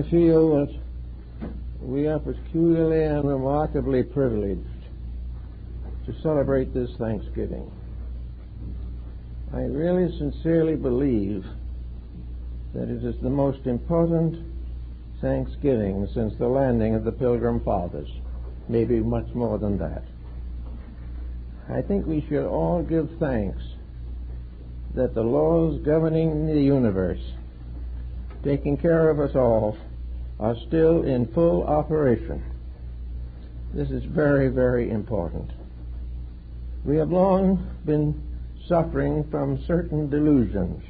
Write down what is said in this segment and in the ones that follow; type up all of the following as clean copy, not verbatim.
I feel that we are peculiarly and remarkably privileged to celebrate this Thanksgiving. I really sincerely believe that it is the most important Thanksgiving since the landing of the Pilgrim Fathers, maybe much more than that. I think we should all give thanks that the laws governing the universe, taking care of us all, are still in full operation. This is very, very important. We have long been suffering from certain delusions,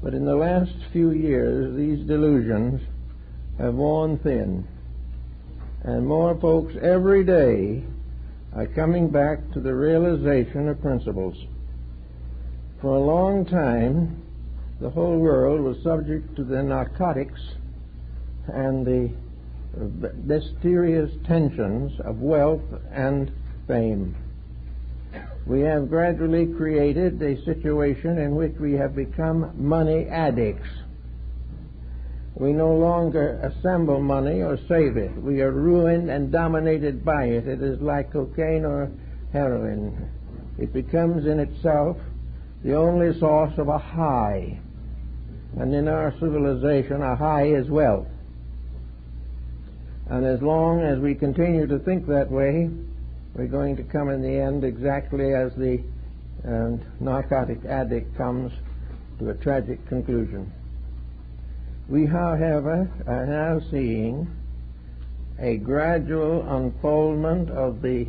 but in the last few years these delusions have worn thin, and more folks every day are coming back to the realization of principles. For a long time, the whole world was subject to the narcotics and the mysterious tensions of wealth and fame. We have gradually created a situation in which we have become money addicts. We no longer assemble money or save it. We are ruined and dominated by it. It is like cocaine or heroin. It becomes in itself the only source of a high. And in our civilization, a high is wealth. And as long as we continue to think that way, we're going to come in the end exactly as the narcotic addict comes to a tragic conclusion. We, however, are now seeing a gradual unfoldment of the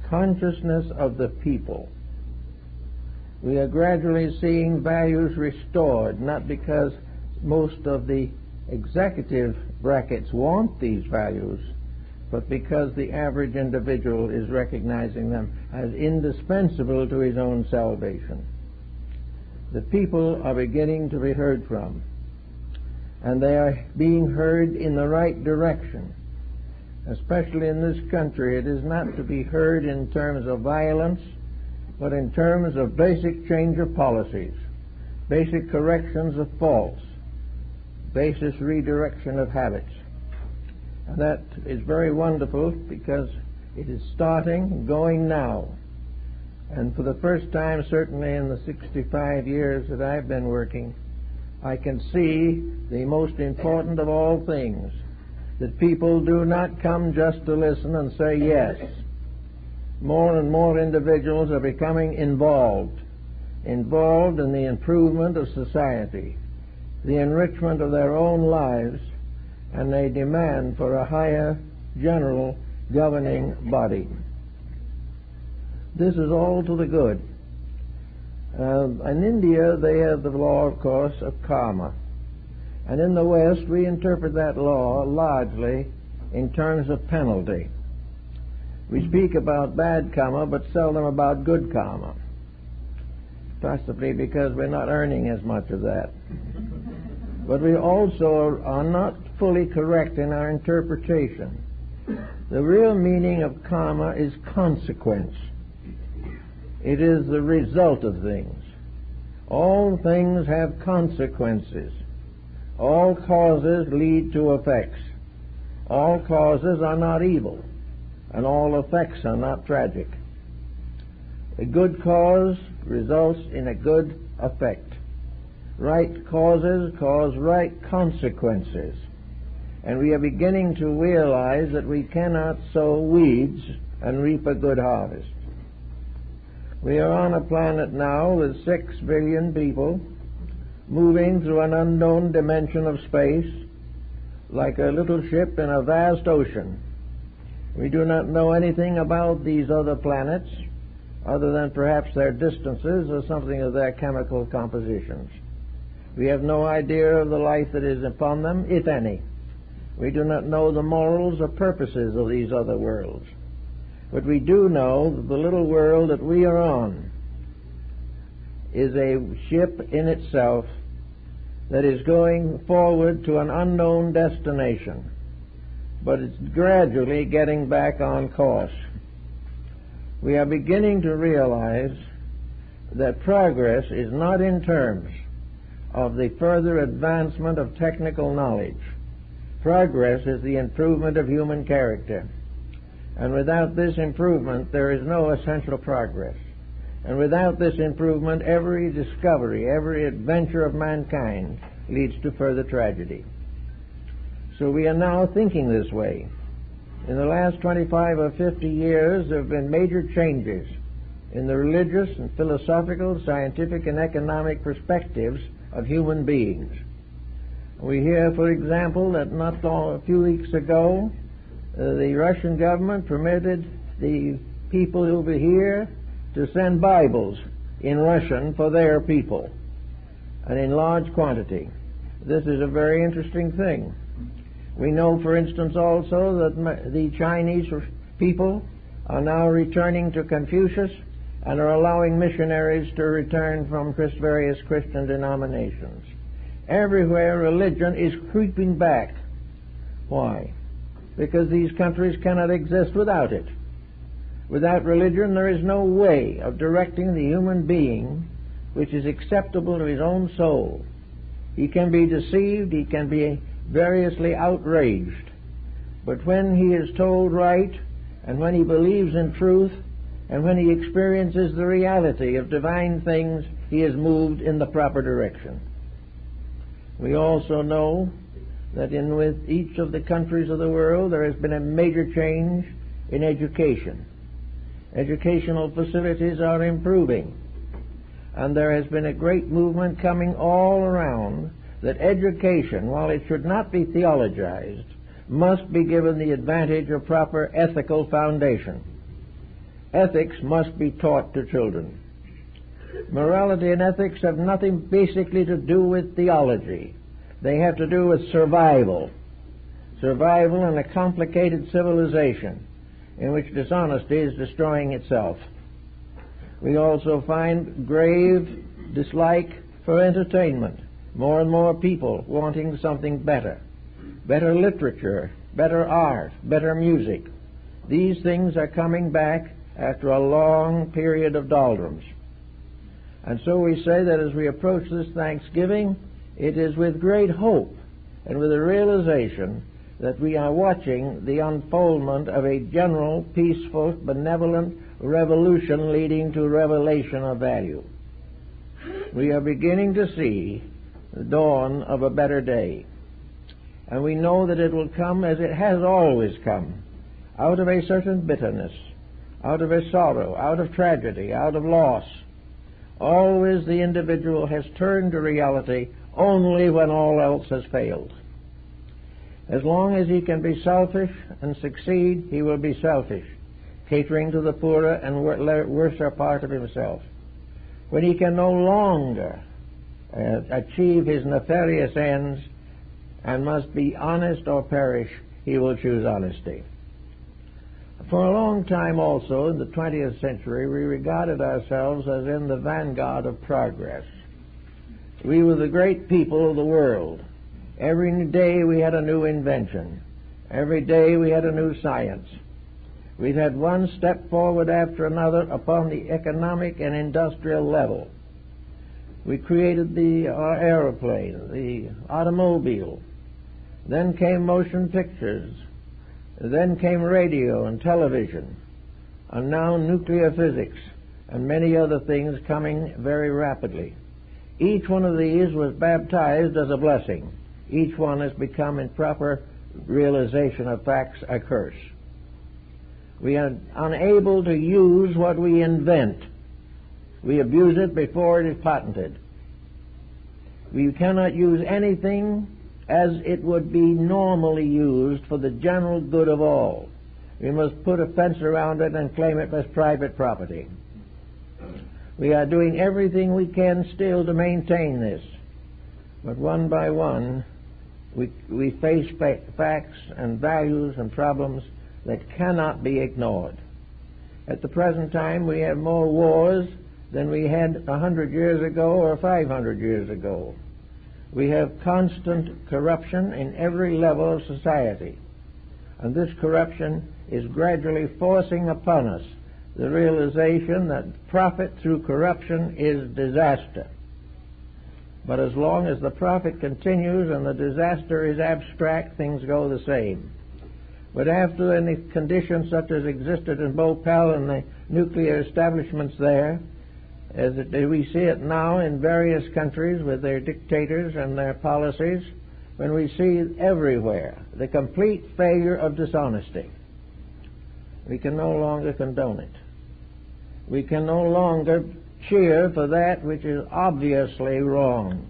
consciousness of the people. We are gradually seeing values restored, not because most of the executive brackets want these values, but because the average individual is recognizing them as indispensable to his own salvation. The people are beginning to be heard from, and they are being heard in the right direction. Especially in this country, it is not to be heard in terms of violence, but in terms of basic change of policies, basic corrections of faults, basic redirection of habits. And that is very wonderful because it is starting, going now. And for the first time, certainly in the 65 years that I've been working, I can see the most important of all things, that people do not come just to listen and say yes. More and more individuals are becoming involved in the improvement of society, the enrichment of their own lives, and a demand for a higher general governing body. This is all to the good. In India, they have the law, of course, of karma. And in the West, we interpret that law largely in terms of penalty. We speak about bad karma, but seldom about good karma, possibly because we're not earning as much of that. But we also are not fully correct in our interpretation. The real meaning of karma is consequence. It is the result of things. All things have consequences. All causes lead to effects. All causes are not evil, and all effects are not tragic. A good cause results in a good effect. Right causes cause right consequences. And we are beginning to realize that we cannot sow weeds and reap a good harvest. We are on a planet now with 6 billion people moving through an unknown dimension of space like a little ship in a vast ocean. We do not know anything about these other planets other than perhaps their distances or something of their chemical compositions. We have no idea of the life that is upon them, if any. We do not know the morals or purposes of these other worlds. But we do know that the little world that we are on is a ship in itself that is going forward to an unknown destination, but it's gradually getting back on course. We are beginning to realize that progress is not in terms of the further advancement of technical knowledge, Progress is the improvement of human character. And without this improvement, there is no essential progress. And without this improvement, every discovery, every adventure of mankind leads to further tragedy. So we are now thinking this way. In the last 25 or 50 years, there have been major changes in the religious and philosophical, scientific, and economic perspectives of human beings. We hear, for example, that not a few weeks ago, the Russian government permitted the people over here to send Bibles in Russian for their people, and in large quantity. This is a very interesting thing. We know, for instance, also that the Chinese people are now returning to Confucius and are allowing missionaries to return from various Christian denominations. Everywhere religion is creeping back. Why? Because these countries cannot exist without it. Without religion, there is no way of directing the human being which is acceptable to his own soul. He can be deceived, he can be variously outraged, but when he is told right, and when he believes in truth, and when he experiences the reality of divine things, he is moved in the proper direction. We also know that with each of the countries of the world there has been a major change in education. Educational facilities are improving, and there has been a great movement coming all around that education, while it should not be theologized, must be given the advantage of proper ethical foundation. Ethics must be taught to children. Morality and ethics have nothing basically to do with theology. They have to do with survival. Survival in a complicated civilization in which dishonesty is destroying itself. We also find grave dislike for entertainment. More and more people wanting something better. Better literature, better art, better music. These things are coming back after a long period of doldrums. And so we say that as we approach this Thanksgiving, it is with great hope and with a realization that we are watching the unfoldment of a general, peaceful, benevolent revolution leading to revelation of value. We are beginning to see the dawn of a better day. And we know that it will come as it has always come, out of a certain bitterness, out of a sorrow, out of tragedy, out of loss. Always the individual has turned to reality only when all else has failed. As long as he can be selfish and succeed, he will be selfish, catering to the poorer and worser part of himself. When he can no longer achieve his nefarious ends and must be honest or perish, he will choose honesty. For a long time also, in the 20th century, we regarded ourselves as in the vanguard of progress. We were the great people of the world. Every day we had a new invention. Every day we had a new science. We've had one step forward after another upon the economic and industrial level. We created the aeroplane, the automobile. Then came motion pictures. Then came radio and television. And now nuclear physics and many other things coming very rapidly. Each one of these was baptized as a blessing. Each one has become, in proper realization of facts, a curse. We are unable to use what we invent. We abuse it before it is patented. We cannot use anything as it would be normally used for the general good of all. We must put a fence around it and claim it as private property. We are doing everything we can still to maintain this. But one by one, we face facts and values and problems that cannot be ignored. At the present time, we have more wars than we had 100 years ago or 500 years ago. We have constant corruption in every level of society. And this corruption is gradually forcing upon us the realization that profit through corruption is disaster. But as long as the profit continues and the disaster is abstract, things go the same. But after any conditions such as existed in Bhopal and the nuclear establishments there, as we see it now in various countries with their dictators and their policies, when we see everywhere the complete failure of dishonesty, we can no longer condone it. We can no longer cheer for that which is obviously wrong.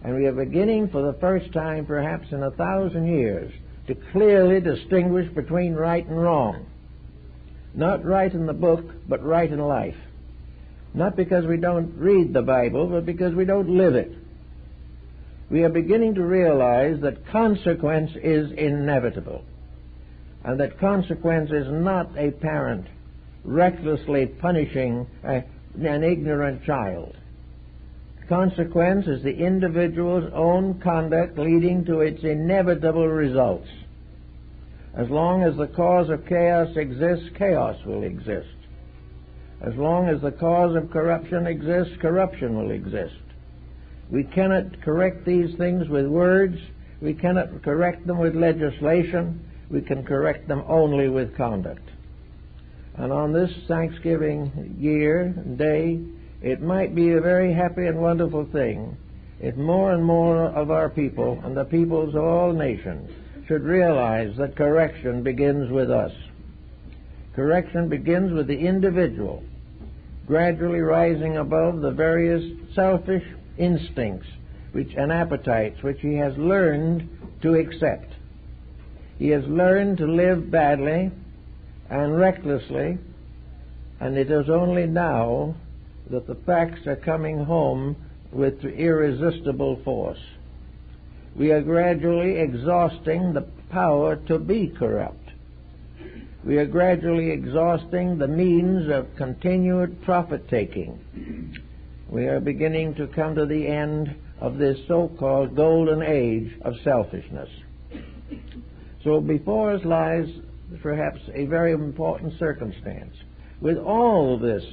And we are beginning for the first time, perhaps in 1,000 years, to clearly distinguish between right and wrong. Not right in the book, but right in life. Not because we don't read the Bible, but because we don't live it. We are beginning to realize that consequence is inevitable, and that consequence is not a parent recklessly punishing an ignorant child. Consequence is the individual's own conduct leading to its inevitable results. As long as the cause of chaos exists, chaos will exist. As long as the cause of corruption exists, corruption will exist. We cannot correct these things with words. We cannot correct them with legislation. We can correct them only with conduct. And on this Thanksgiving day, it might be a very happy and wonderful thing if more and more of our people and the peoples of all nations should realize that correction begins with us. Correction begins with the individual, gradually rising above the various selfish instincts and appetites which he has learned to accept. He has learned to live badly and recklessly, and it is only now that the facts are coming home with irresistible force. We are gradually exhausting the power to be corrupt. We are gradually exhausting the means of continued profit-taking. We are beginning to come to the end of this so-called golden age of selfishness. So before us lies perhaps a very important circumstance. With all this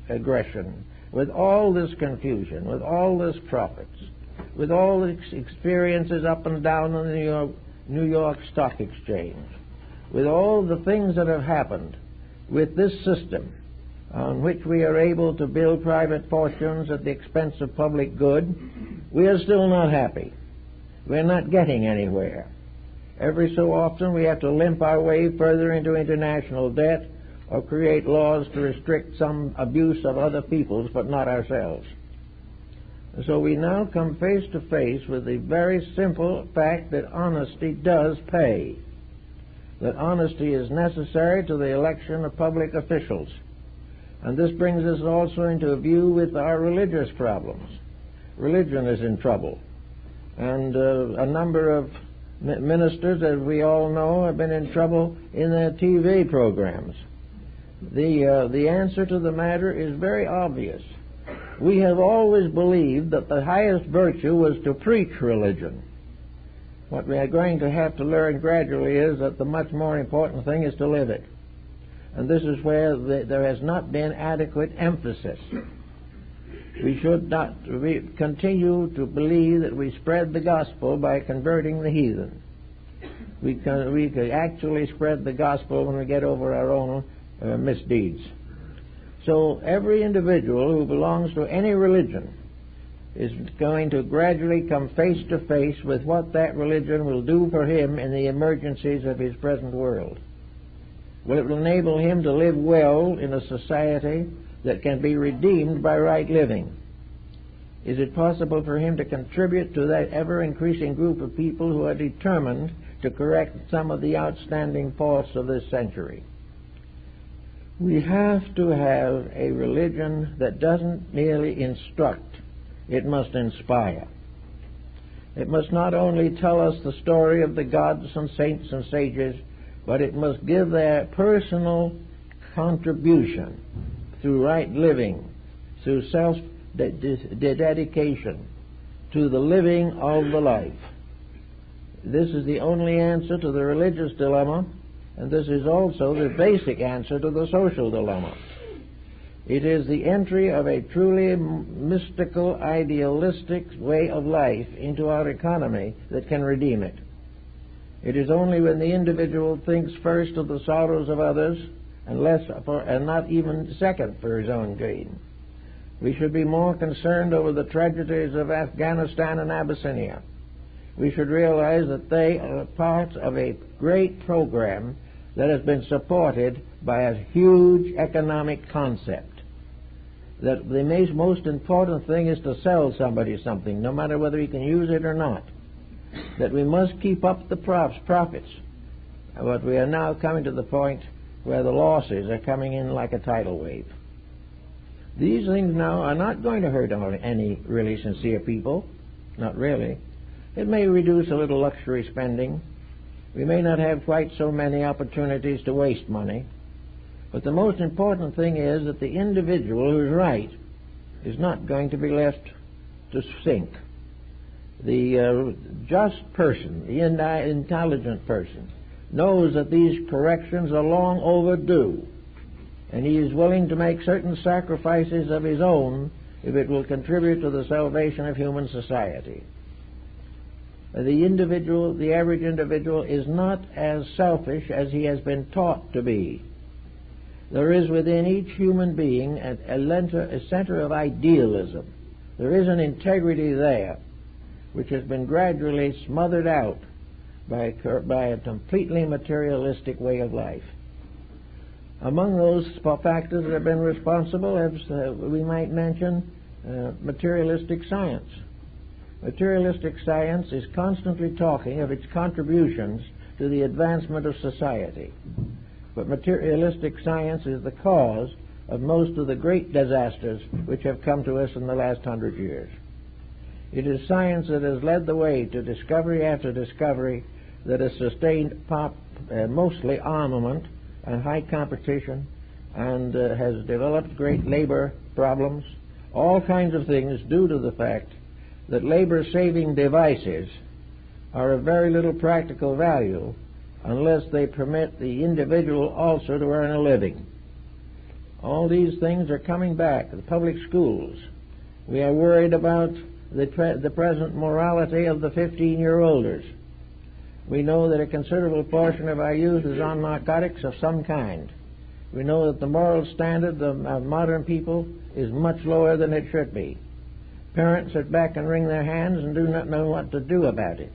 aggression, with all this confusion, with all this profits, with all the experiences up and down on the New York Stock Exchange, with all the things that have happened with this system on which we are able to build private fortunes at the expense of public good, we are still not happy. We're not getting anywhere. Every so often we have to limp our way further into international debt or create laws to restrict some abuse of other peoples, but not ourselves. So we now come face to face with the very simple fact that honesty does pay, that honesty is necessary to the election of public officials. And this brings us also into view with our religious problems. Religion is in trouble, and a number of ministers, as we all know, have been in trouble in their TV programs. The answer to the matter is very obvious. We have always believed that the highest virtue was to preach religion. What we are going to have to learn gradually is that the much more important thing is to live it. And this is where there has not been adequate emphasis. We should not continue to believe that we spread the gospel by converting the heathen. We can actually spread the gospel when we get over our own misdeeds. So every individual who belongs to any religion is going to gradually come face to face with what that religion will do for him in the emergencies of his present world. Will it enable him to live well in a society that can be redeemed by right living? Is it possible for him to contribute to that ever-increasing group of people who are determined to correct some of the outstanding faults of this century? We have to have a religion that doesn't merely instruct, it must inspire. It must not only tell us the story of the gods and saints and sages, but it must give their personal contribution through right living, through self-dedication to the living of the life. This is the only answer to the religious dilemma, and this is also the basic answer to the social dilemma. It is the entry of a truly mystical, idealistic way of life into our economy that can redeem it. It is only when the individual thinks first of the sorrows of others and not even second for his own gain. We should be more concerned over the tragedies of Afghanistan and Abyssinia. We should realize that they are parts of a great program that has been supported by a huge economic concept. That the most important thing is to sell somebody something, no matter whether he can use it or not. That we must keep up the profits. But we are now coming to the point where the losses are coming in like a tidal wave. These things now are not going to hurt any really sincere people. Not really. It may reduce a little luxury spending. We may not have quite so many opportunities to waste money. But the most important thing is that the individual who's right is not going to be left to sink. The just person, the intelligent person, knows that these corrections are long overdue, and he is willing to make certain sacrifices of his own if it will contribute to the salvation of human society. The average individual is not as selfish as he has been taught to be. There is within each human being a center of idealism. There is an integrity there which has been gradually smothered out by a completely materialistic way of life. Among those factors that have been responsible, we might mention materialistic science. Materialistic science is constantly talking of its contributions to the advancement of society. But materialistic science is the cause of most of the great disasters which have come to us in the last 100 years. It is science that has led the way to discovery after discovery that has sustained mostly armament and high competition, and has developed great labor problems, all kinds of things due to the fact that labor-saving devices are of very little practical value unless they permit the individual also to earn a living. All these things are coming back. The public schools. We are worried about the present morality of the 15-year-olders. We know that a considerable portion of our youth is on narcotics of some kind. We know that the moral standard of modern people is much lower than it should be. Parents sit back and wring their hands and do not know what to do about it.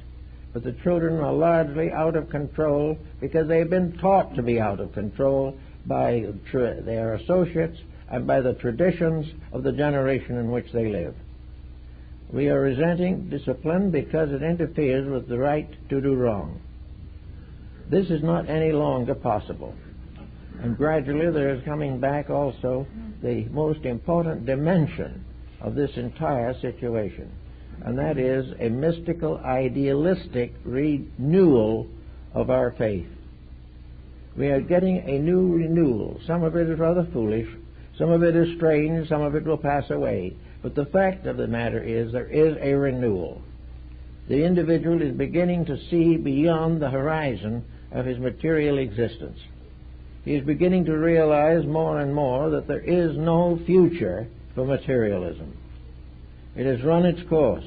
But the children are largely out of control because they've been taught to be out of control by their associates and by the traditions of the generation in which they live. We are resenting discipline because it interferes with the right to do wrong. This is not any longer possible. And gradually there is coming back also the most important dimension of this entire situation, and that is a mystical, idealistic renewal of our faith. We are getting a new renewal. Some of it is rather foolish, some of it is strange, some of it will pass away. But the fact of the matter is there is a renewal. The individual is beginning to see beyond the horizon of his material existence. He is beginning to realize more and more that there is no future for materialism. It has run its course.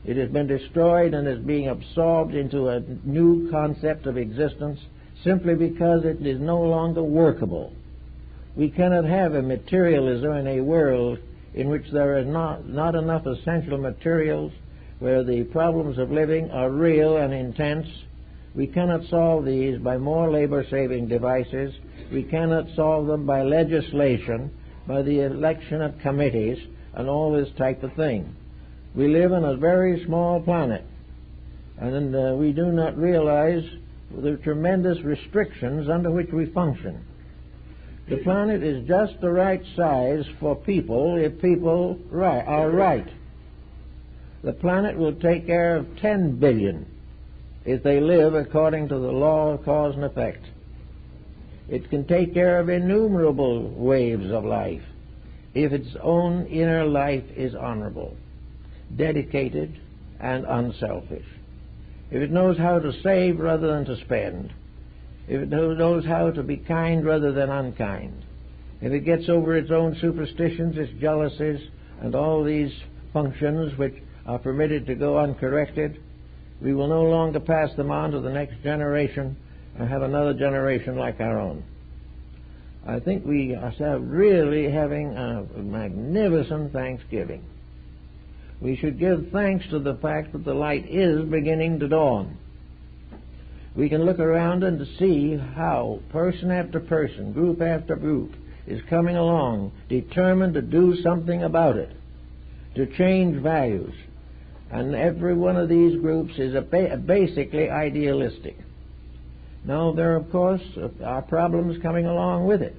It has been destroyed and is being absorbed into a new concept of existence simply because it is no longer workable. We cannot have a materialism in a world in which there are not enough essential materials, where the problems of living are real and intense. We cannot solve these by more labor-saving devices. We cannot solve them by legislation, by the election of committees, and all this type of thing. We live on a very small planet, and we do not realize the tremendous restrictions under which we function. The planet is just the right size for people if people are right. The planet will take care of 10 billion if they live according to the law of cause and effect. It can take care of innumerable waves of life if its own inner life is honorable, dedicated, and unselfish. If it knows how to save rather than to spend, if it knows how to be kind rather than unkind, if it gets over its own superstitions, its jealousies, and all these functions which are permitted to go uncorrected, we will no longer pass them on to the next generation and have another generation like our own. I think we are really having a magnificent Thanksgiving. We should give thanks to the fact that the light is beginning to dawn. We can look around and see how person after person, group after group, is coming along, determined to do something about it, to change values. And every one of these groups is basically idealistic. Now, there, of course, are problems coming along with it.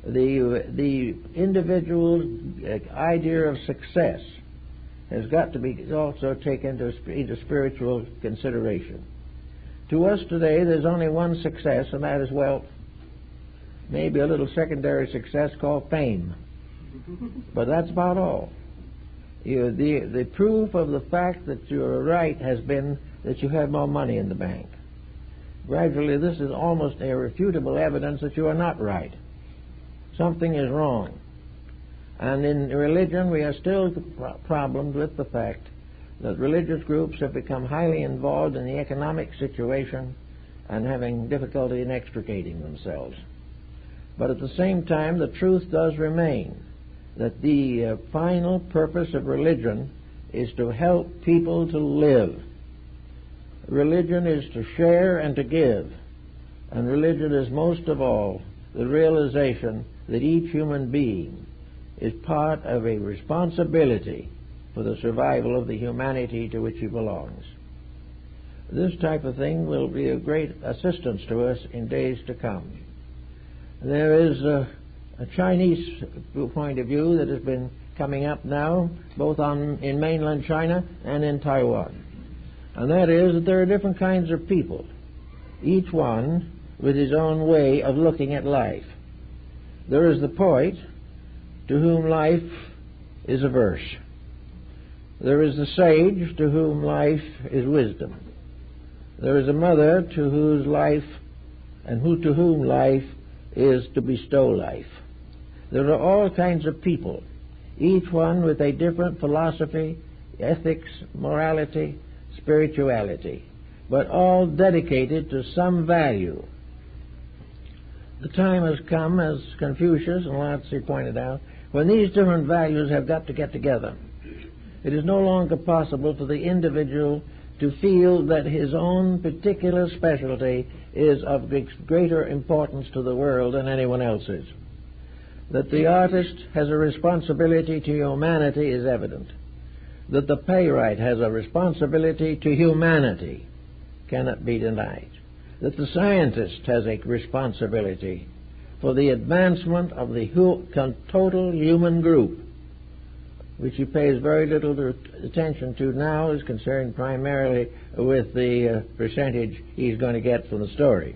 The individual's idea of success has got to be also taken into spiritual consideration. To us today, there's only one success, and that is wealth. Maybe a little secondary success called fame. But that's about all. The proof of the fact that you're right has been that you have more money in the bank. Gradually, this is almost irrefutable evidence that you are not right. Something is wrong. And in religion, we are still problems with the fact that religious groups have become highly involved in the economic situation and having difficulty in extricating themselves. But at the same time, the truth does remain that the final purpose of religion is to help people to live. Religion is to share and to give. And religion is most of all the realization that each human being is part of a responsibility for the survival of the humanity to which he belongs. This type of thing will be a great assistance to us in days to come. There is a Chinese point of view that has been coming up now, both in mainland China and in Taiwan. And that is that there are different kinds of people, each one with his own way of looking at life. There is the poet to whom life is a verse. There is the sage to whom life is wisdom. There is a mother to whose life and to whom life is to bestow life. There are all kinds of people, each one with a different philosophy, ethics, morality, spirituality, but all dedicated to some value. The time has come, as Confucius and Lao Tzu pointed out, when these different values have got to get together. It is no longer possible for the individual to feel that his own particular specialty is of greater importance to the world than anyone else's. That the artist has a responsibility to humanity is evident. That the playwright has a responsibility to humanity cannot be denied. That the scientist has a responsibility for the advancement of the total human group, which he pays very little attention to now, is concerned primarily with the percentage he's going to get from the story.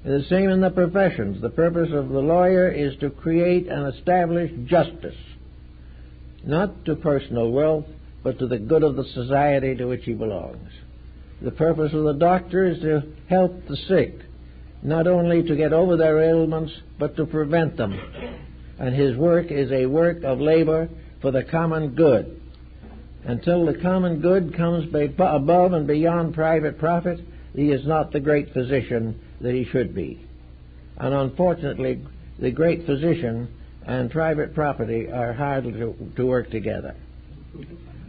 And the same in the professions. The purpose of the lawyer is to create and establish justice, not to personal wealth, but to the good of the society to which he belongs. The purpose of the doctor is to help the sick, not only to get over their ailments, but to prevent them. And his work is a work of labor for the common good. Until the common good comes above and beyond private profit, he is not the great physician that he should be. And unfortunately, the great physician and private property are hard to work together.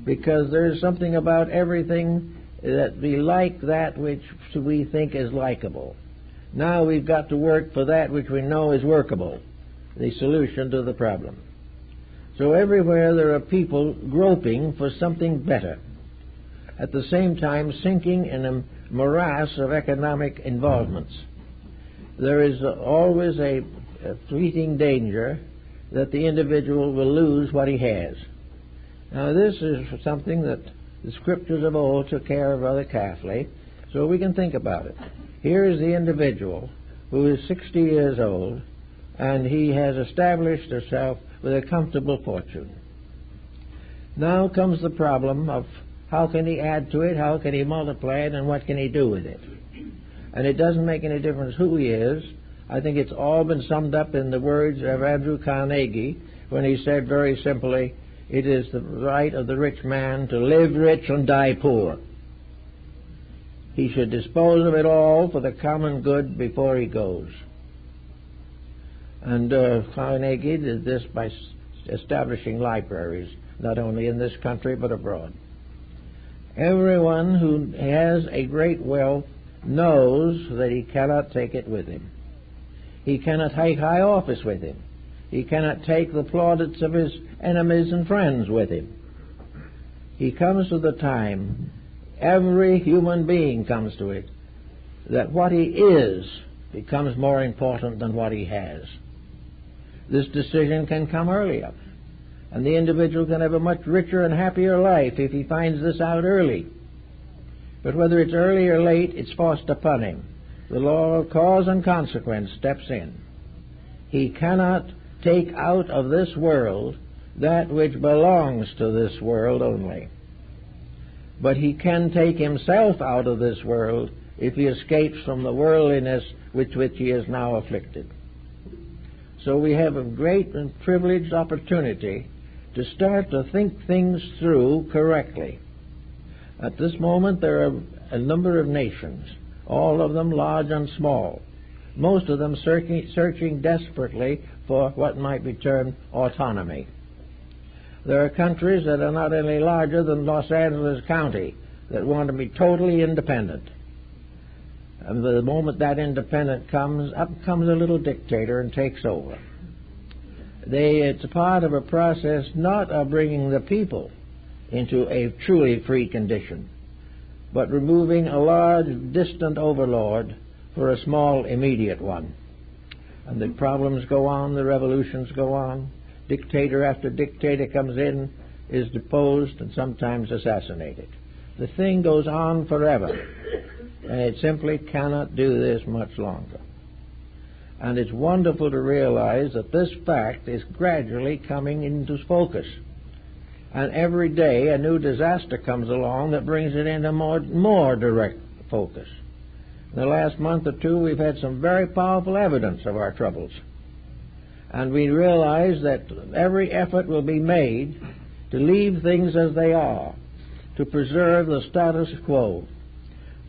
Because there is something about everything that we like that which we think is likable. Now we've got to work for that which we know is workable, the solution to the problem. So everywhere there are people groping for something better, at the same time sinking in a morass of economic involvements. There is always a fleeting danger that the individual will lose what he has. Now this is something that the scriptures of old took care of rather carefully, so we can think about it. Here is the individual who is 60 years old, and he has established himself with a comfortable fortune. Now comes the problem of how can he add to it, how can he multiply it, and what can he do with it. And it doesn't make any difference who he is, I think it's all been summed up in the words of Andrew Carnegie when he said very simply, it is the right of the rich man to live rich and die poor. He should dispose of it all for the common good before he goes. And Carnegie did this by establishing libraries, not only in this country but abroad. Everyone who has a great wealth knows that he cannot take it with him. He cannot take high office with him. He cannot take the plaudits of his enemies and friends with him. He comes to the time, every human being comes to it, that what he is becomes more important than what he has. This decision can come earlier, and the individual can have a much richer and happier life if he finds this out early. But whether it's early or late, it's forced upon him. The law of cause and consequence steps in. He cannot take out of this world that which belongs to this world only. But he can take himself out of this world if he escapes from the worldliness with which he is now afflicted. So we have a great and privileged opportunity to start to think things through correctly. At this moment there are a number of nations, all of them large and small, most of them searching desperately for what might be termed autonomy. There are countries that are not any larger than Los Angeles County that want to be totally independent. And the moment that independence comes, up comes a little dictator and takes over. It's a part of a process not of bringing the people into a truly free condition, but removing a large, distant overlord for a small, immediate one. And the problems go on, the revolutions go on. Dictator after dictator comes in, is deposed, and sometimes assassinated. The thing goes on forever, and it simply cannot do this much longer. And it's wonderful to realize that this fact is gradually coming into focus. And every day a new disaster comes along that brings it into more direct focus. In the last month or two, we've had some very powerful evidence of our troubles. And we realize that every effort will be made to leave things as they are, to preserve the status quo.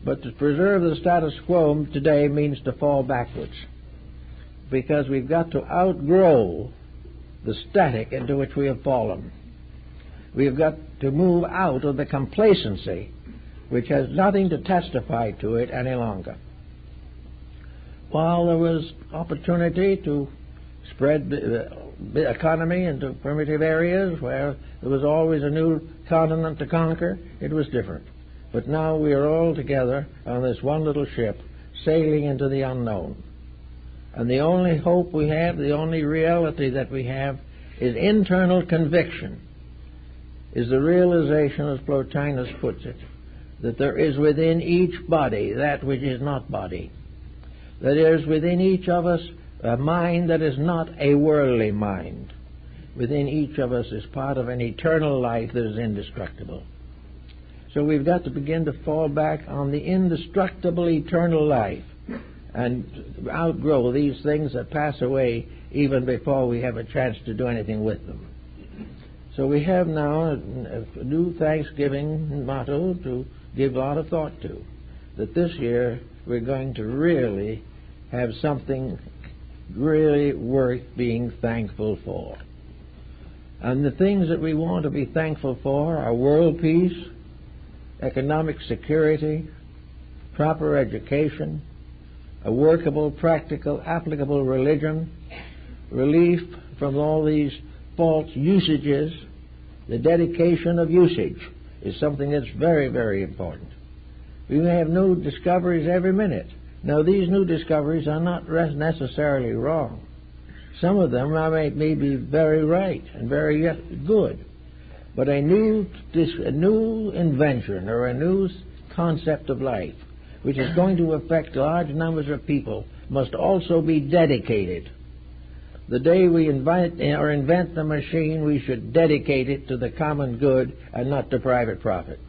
But to preserve the status quo today means to fall backwards, because we've got to outgrow the static into which we have fallen. We've got to move out of the complacency which has nothing to testify to it any longer. While there was opportunity to spread the economy into primitive areas where there was always a new continent to conquer, it was different. But now we are all together on this one little ship sailing into the unknown. And the only hope we have, the only reality that we have, is internal conviction, is the realization, as Plotinus puts it, that there is within each body that which is not body. That there is within each of us a mind that is not a worldly mind. Within each of us is part of an eternal life that is indestructible. So we've got to begin to fall back on the indestructible eternal life and outgrow these things that pass away even before we have a chance to do anything with them. So we have now a new Thanksgiving motto to give a lot of thought to, that this year we're going to really have something really worth being thankful for. And the things that we want to be thankful for are world peace, economic security, proper education, a workable, practical, applicable religion, relief from all these false usages. The dedication of usage is something that's very, very important. We may have new discoveries every minute. Now, these new discoveries are not necessarily wrong. Some of them may be very right and very good. But a new invention or a new concept of life, which is going to affect large numbers of people, must also be dedicated. The day we invent the machine, we should dedicate it to the common good and not to private profit.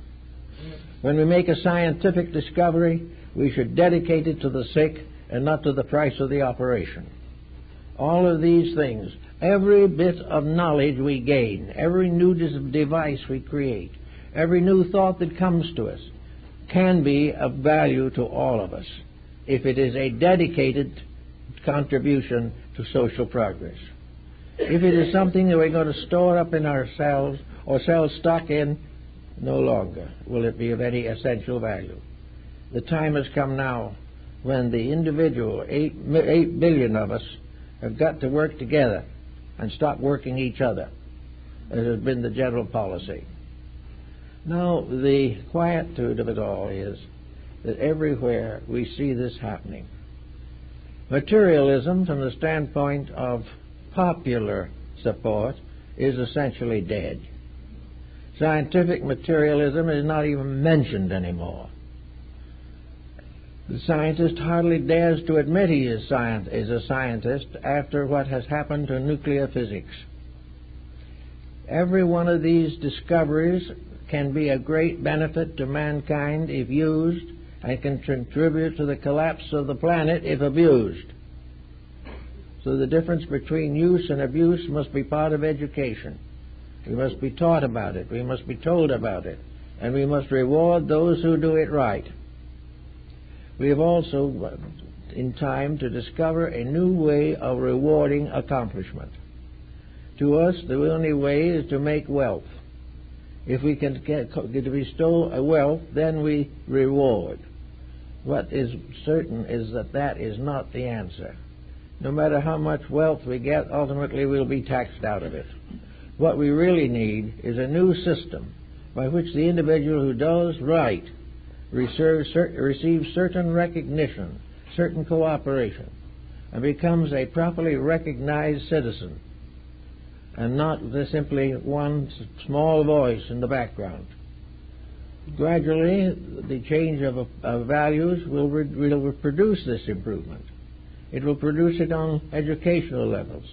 When we make a scientific discovery, we should dedicate it to the sick and not to the price of the operation. All of these things, every bit of knowledge we gain, every new device we create, every new thought that comes to us can be of value to all of us if it is a dedicated contribution to social progress. If it is something that we're going to store up in ourselves or sell stock in, no longer will it be of any essential value. The time has come now when the individual, 8 billion of us, have got to work together and stop working each other, as has been the general policy. Now, the quietude of it all is that everywhere we see this happening. Materialism, from the standpoint of popular support, is essentially dead. Scientific materialism is not even mentioned anymore. The scientist hardly dares to admit he is a scientist after what has happened to nuclear physics. Every one of these discoveries can be a great benefit to mankind if used, and can contribute to the collapse of the planet if abused. So the difference between use and abuse must be part of education. We must be taught about it, we must be told about it, and we must reward those who do it right. We have also in time to discover a new way of rewarding accomplishment. To us, the only way is to make wealth. If we can bestow a wealth, then we reward. What is certain is that that is not the answer. No matter how much wealth we get, ultimately we'll be taxed out of it. What we really need is a new system by which the individual who does right receives certain recognition, certain cooperation, and becomes a properly recognized citizen, and not simply one small voice in the background. Gradually, the change of values will produce this improvement. It will produce it on educational levels.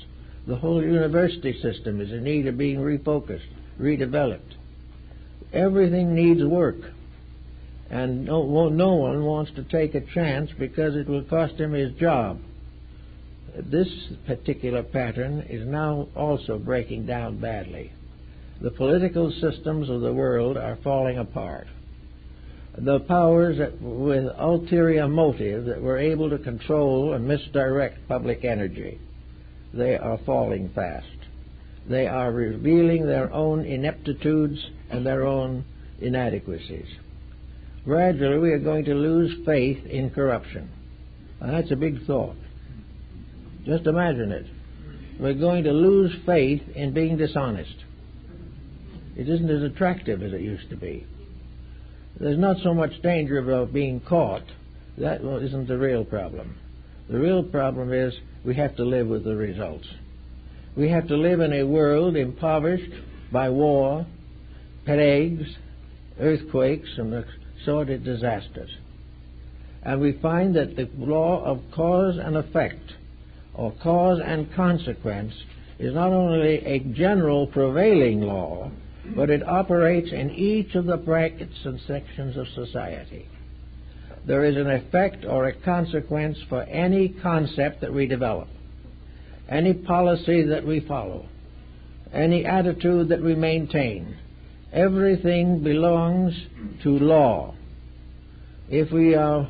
The whole university system is in need of being refocused, redeveloped. Everything needs work, and no one wants to take a chance because it will cost him his job. This particular pattern is now also breaking down badly. The political systems of the world are falling apart. The powers with ulterior motive that were able to control and misdirect public energy, they are falling fast. They are revealing their own ineptitudes and their own inadequacies. Gradually, we are going to lose faith in corruption. Now, that's a big thought. Just imagine it. We're going to lose faith in being dishonest. It isn't as attractive as it used to be. There's not so much danger of being caught. That isn't the real problem. The real problem is we have to live with the results. We have to live in a world impoverished by war, plagues, earthquakes, and assorted disasters. And we find that the law of cause and effect, or cause and consequence, is not only a general prevailing law, but it operates in each of the brackets and sections of society. There is an effect or a consequence for any concept that we develop, any policy that we follow, any attitude that we maintain. Everything belongs to law. If we are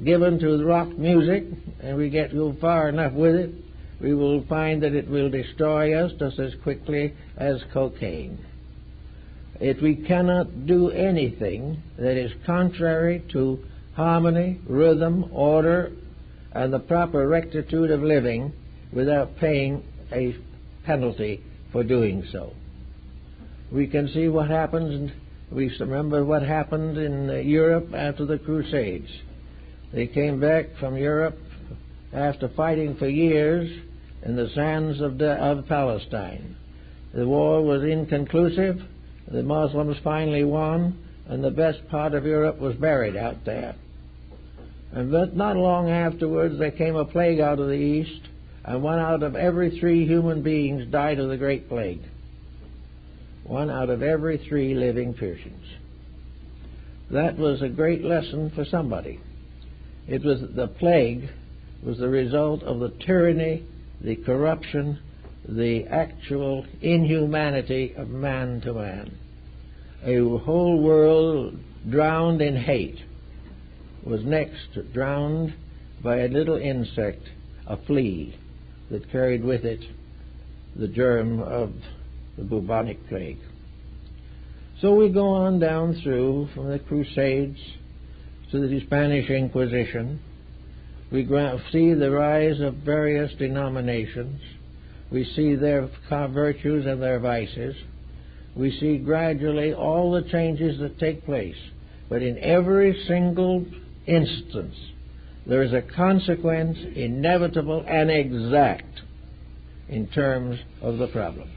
given to rock music and we go far enough with it, we will find that it will destroy us just as quickly as cocaine. If we cannot do anything that is contrary to harmony, rhythm, order, and the proper rectitude of living without paying a penalty for doing so. We can see what happens, and we remember what happened in Europe after the Crusades. They came back from Europe after fighting for years in the sands of Palestine. The war was inconclusive. The Muslims finally won, and the best part of Europe was buried out there. And but not long afterwards there came a plague out of the east, and 1 out of every 3 human beings died of the great plague. 1 out of every 3 living persons. That was a great lesson for somebody. It was the plague was the result of the tyranny, the corruption, the actual inhumanity of man to man. A whole world drowned in hate was next drowned by a little insect, a flea, that carried with it the germ of the bubonic plague. So we go on down through from the Crusades to the Spanish Inquisition. We see the rise of various denominations. We see their virtues and their vices. We see gradually all the changes that take place. But in every single instance, there is a consequence, inevitable and exact, in terms of the problem.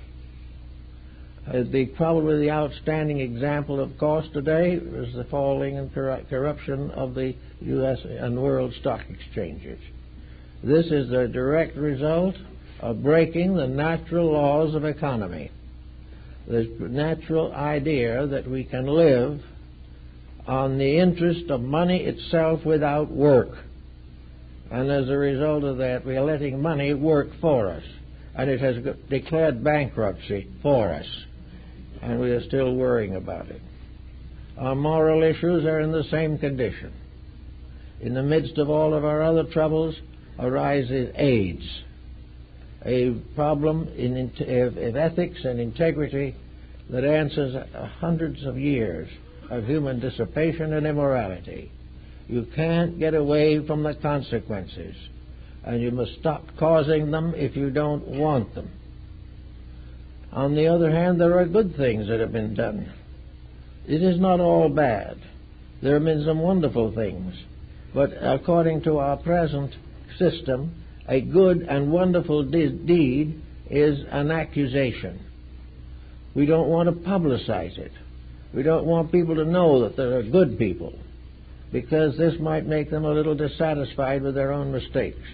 Probably the outstanding example, of course, today is the falling and corruption of the U.S. and world stock exchanges. This is the direct result of breaking the natural laws of economy. The natural idea that we can live on the interest of money itself without work. And as a result of that, we are letting money work for us. And it has declared bankruptcy for us. And we are still worrying about it. Our moral issues are in the same condition. In the midst of all of our other troubles arises AIDS, a problem of ethics and integrity that answers hundreds of years of human dissipation and immorality. You can't get away from the consequences, and you must stop causing them if you don't want them. On the other hand, there are good things that have been done. It is not all bad. There have been some wonderful things. But according to our present system, a good and wonderful deed is an accusation. We don't want to publicize it. We don't want people to know that there are good people, because this might make them a little dissatisfied with their own mistakes.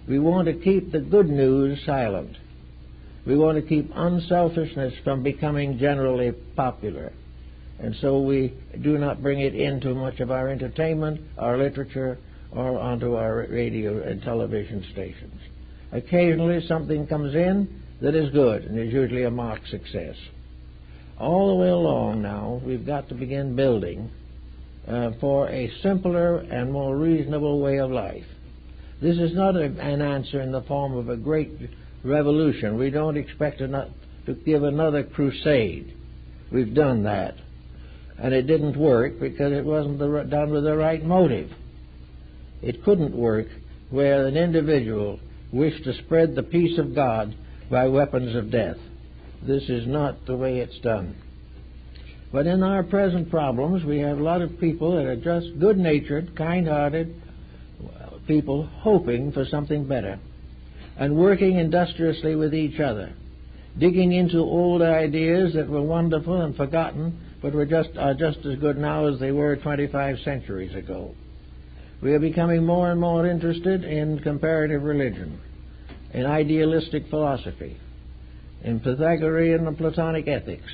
We want to keep the good news silent. We want to keep unselfishness from becoming generally popular. And so we do not bring it into much of our entertainment, our literature, or onto our radio and television stations. Occasionally something comes in that is good and is usually a marked success. All the way along now, we've got to begin building for a simpler and more reasonable way of life. This is not an answer in the form of a great revolution. We don't expect to give another crusade. We've done that. And it didn't work because it wasn't done with the right motive. It couldn't work where an individual wished to spread the peace of God by weapons of death. This is not the way it's done. But in our present problems, we have a lot of people that are just good-natured, kind-hearted people hoping for something better and working industriously with each other, digging into old ideas that were wonderful and forgotten but are just as good now as they were 25 centuries ago. We are becoming more and more interested in comparative religion, in idealistic philosophy, in Pythagorean and Platonic ethics.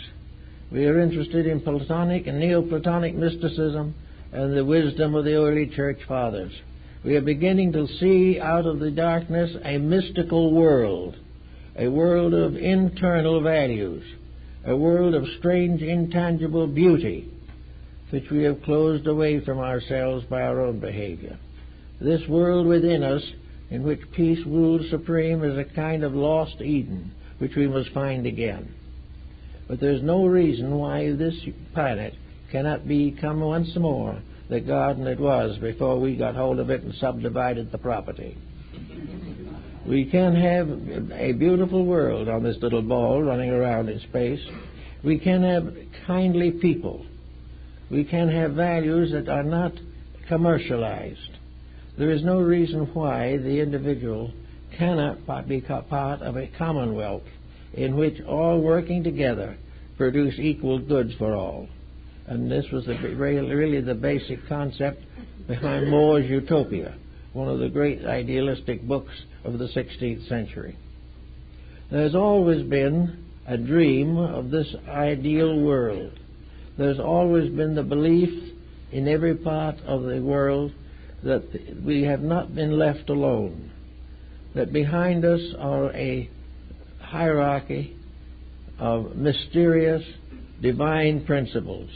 We are interested in Platonic and Neoplatonic mysticism and the wisdom of the early church fathers. We are beginning to see out of the darkness a mystical world, a world of internal values, a world of strange, intangible beauty, which we have closed away from ourselves by our own behavior. This world within us, in which peace rules supreme, is a kind of lost Eden, which we must find again. But there's no reason why this planet cannot become once more the garden it was before we got hold of it and subdivided the property. We can have a beautiful world on this little ball running around in space. We can have kindly people. We can have values that are not commercialized. There is no reason why the individual cannot be part of a commonwealth in which all working together produce equal goods for all. And this was really the basic concept behind More's Utopia, one of the great idealistic books of the 16th century. There's always been a dream of this ideal world. There's always been the belief in every part of the world that we have not been left alone, that behind us are a hierarchy of mysterious divine principles,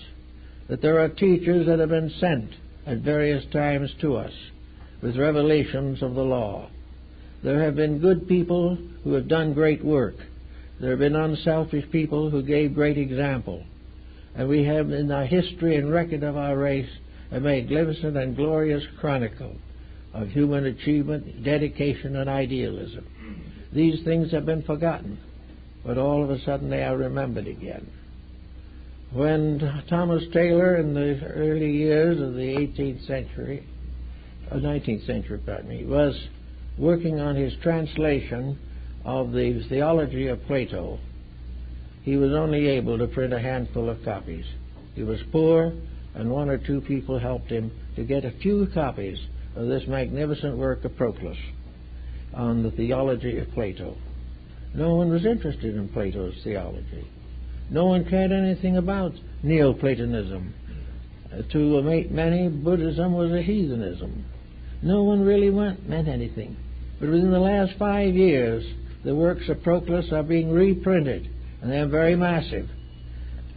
that there are teachers that have been sent at various times to us with revelations of the law. There have been good people who have done great work. There have been unselfish people who gave great example. And we have in our history and record of our race a magnificent and glorious chronicle of human achievement, dedication, and idealism. These things have been forgotten, but all of a sudden they are remembered again. When Thomas Taylor, in the early years of the 19th century, was working on his translation of the theology of Plato, he was only able to print a handful of copies. He was poor, and one or two people helped him to get a few copies of this magnificent work of Proclus on the theology of Plato. No one was interested in Plato's theology. No one cared anything about Neoplatonism. To many, Buddhism was a heathenism. No one really meant anything. But within the last 5 years, the works of Proclus are being reprinted, and they're very massive.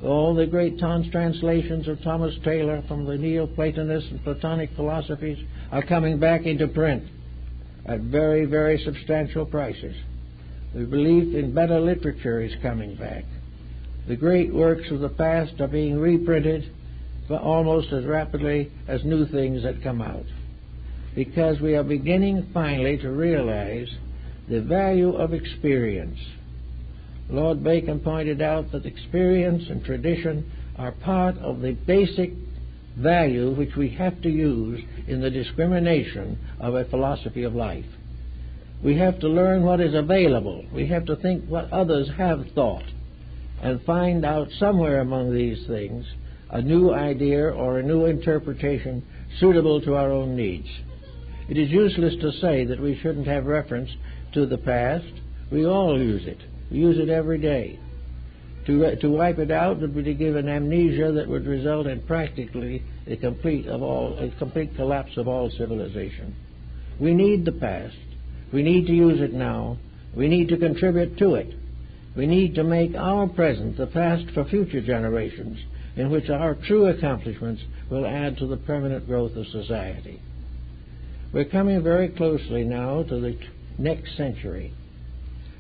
All the great translations of Thomas Taylor from the Neoplatonist and Platonic philosophies are coming back into print at very, very substantial prices. The belief in better literature is coming back. The great works of the past are being reprinted almost as rapidly as new things that come out, because we are beginning finally to realize the value of experience. Lord Bacon pointed out that experience and tradition are part of the basic value which we have to use in the discrimination of a philosophy of life. We have to learn what is available. We have to think what others have thought and find out somewhere among these things a new idea or a new interpretation suitable to our own needs. It is useless to say that we shouldn't have reference to the past. We all use it. We use it every day. To wipe it out would be to give an amnesia that would result in practically a complete collapse of all civilization. We need the past. We need to use it now. We need to contribute to it. We need to make our present the past for future generations, in which our true accomplishments will add to the permanent growth of society. We're coming very closely now to the next century.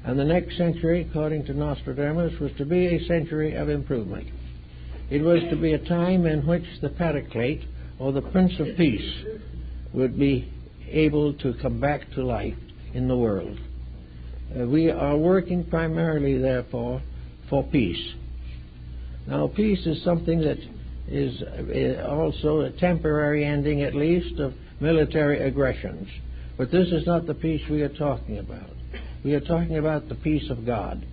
And the next century, according to Nostradamus, was to be a century of improvement. It was to be a time in which the Paraclete, or the Prince of Peace, would be able to come back to life in the world. We are working primarily, therefore, for peace. Now, peace is something that is also a temporary ending, at least, of military aggressions. But this is not the peace we are talking about. We are talking about the peace of God.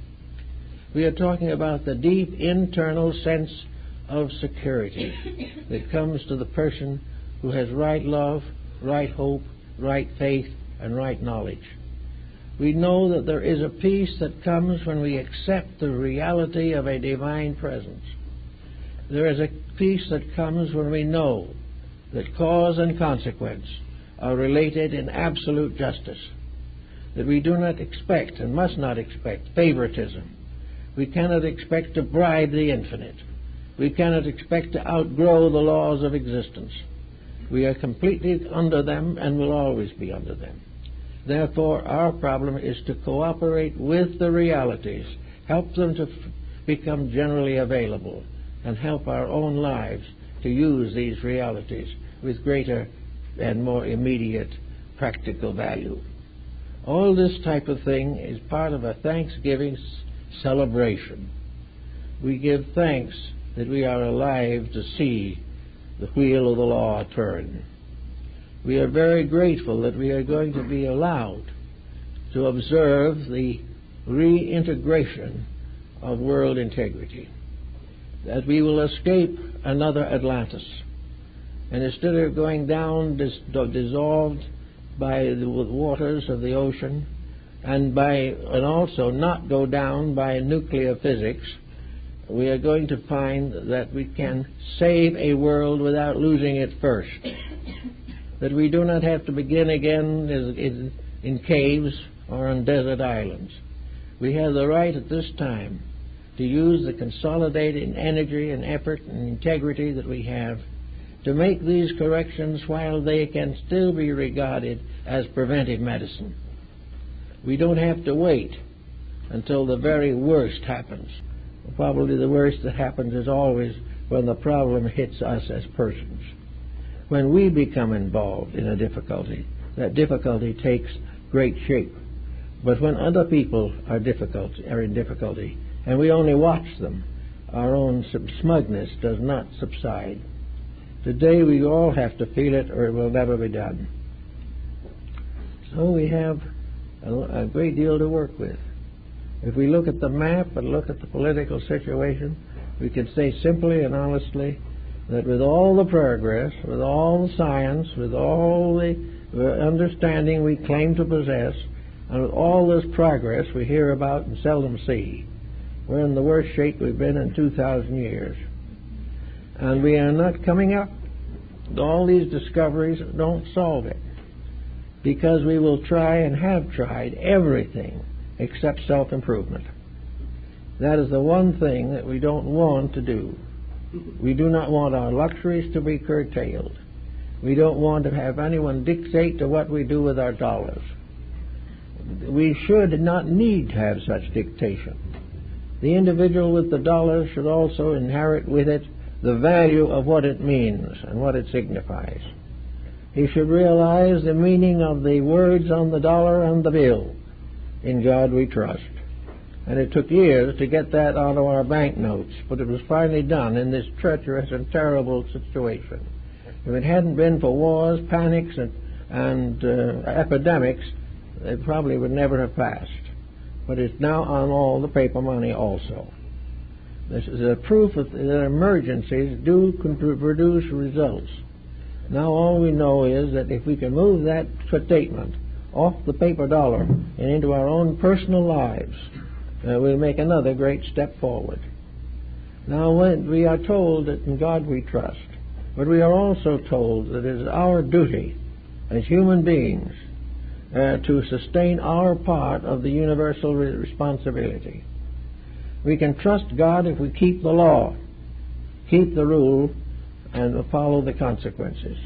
We are talking about the deep internal sense of security that comes to the person who has right love, right hope, right faith, and right knowledge. We know that there is a peace that comes when we accept the reality of a divine presence. There is a peace that comes when we know that cause and consequence are related in absolute justice, that we do not expect and must not expect favoritism. We cannot expect to bribe the infinite. We cannot expect to outgrow the laws of existence. We are completely under them and will always be under them. Therefore, our problem is to cooperate with the realities, help them to become generally available, and help our own lives to use these realities with greater and more immediate practical value. All this type of thing is part of a Thanksgiving celebration. We give thanks that we are alive to see the wheel of the law turn. We are very grateful that we are going to be allowed to observe the reintegration of world integrity, that we will escape another Atlantis, and instead of going down dissolved by the waters of the ocean, and also not go down by nuclear physics, we are going to find that we can save a world without losing it first. that we do not have to begin again in caves or on desert islands. We have the right at this time to use the consolidated energy and effort and integrity that we have to make these corrections while they can still be regarded as preventive medicine. We don't have to wait until the very worst happens. Probably the worst that happens is always when the problem hits us as persons. When we become involved in a difficulty, that difficulty takes great shape. But when other people are in difficulty, and we only watch them, our own smugness does not subside. Today we all have to feel it, or it will never be done. So we have a great deal to work with. If we look at the map and look at the political situation, we can say simply and honestly that with all the progress, with all the science, with all the understanding we claim to possess, and with all this progress we hear about and seldom see, we're in the worst shape we've been in 2,000 years. And we are not coming up. All these discoveries don't solve it, because we will try and have tried everything except self-improvement. That is the one thing that we don't want to do. We do not want our luxuries to be curtailed. We don't want to have anyone dictate to what we do with our dollars. We should not need to have such dictation. The individual with the dollar should also inherit with it the value of what it means and what it signifies. He should realize the meaning of the words on the dollar and the bill. In God we trust. And it took years to get that out of our banknotes, but it was finally done in this treacherous and terrible situation. If it hadn't been for wars, panics, and epidemics, it probably would never have passed. But it's now on all the paper money also. This is a proof that emergencies do produce results. Now all we know is that if we can move that statement off the paper dollar and into our own personal lives, we'll make another great step forward. Now when we are told that in God we trust, but we are also told that it is our duty as human beings to sustain our part of the universal responsibility. We can trust God if we keep the law, keep the rule, and follow the consequences.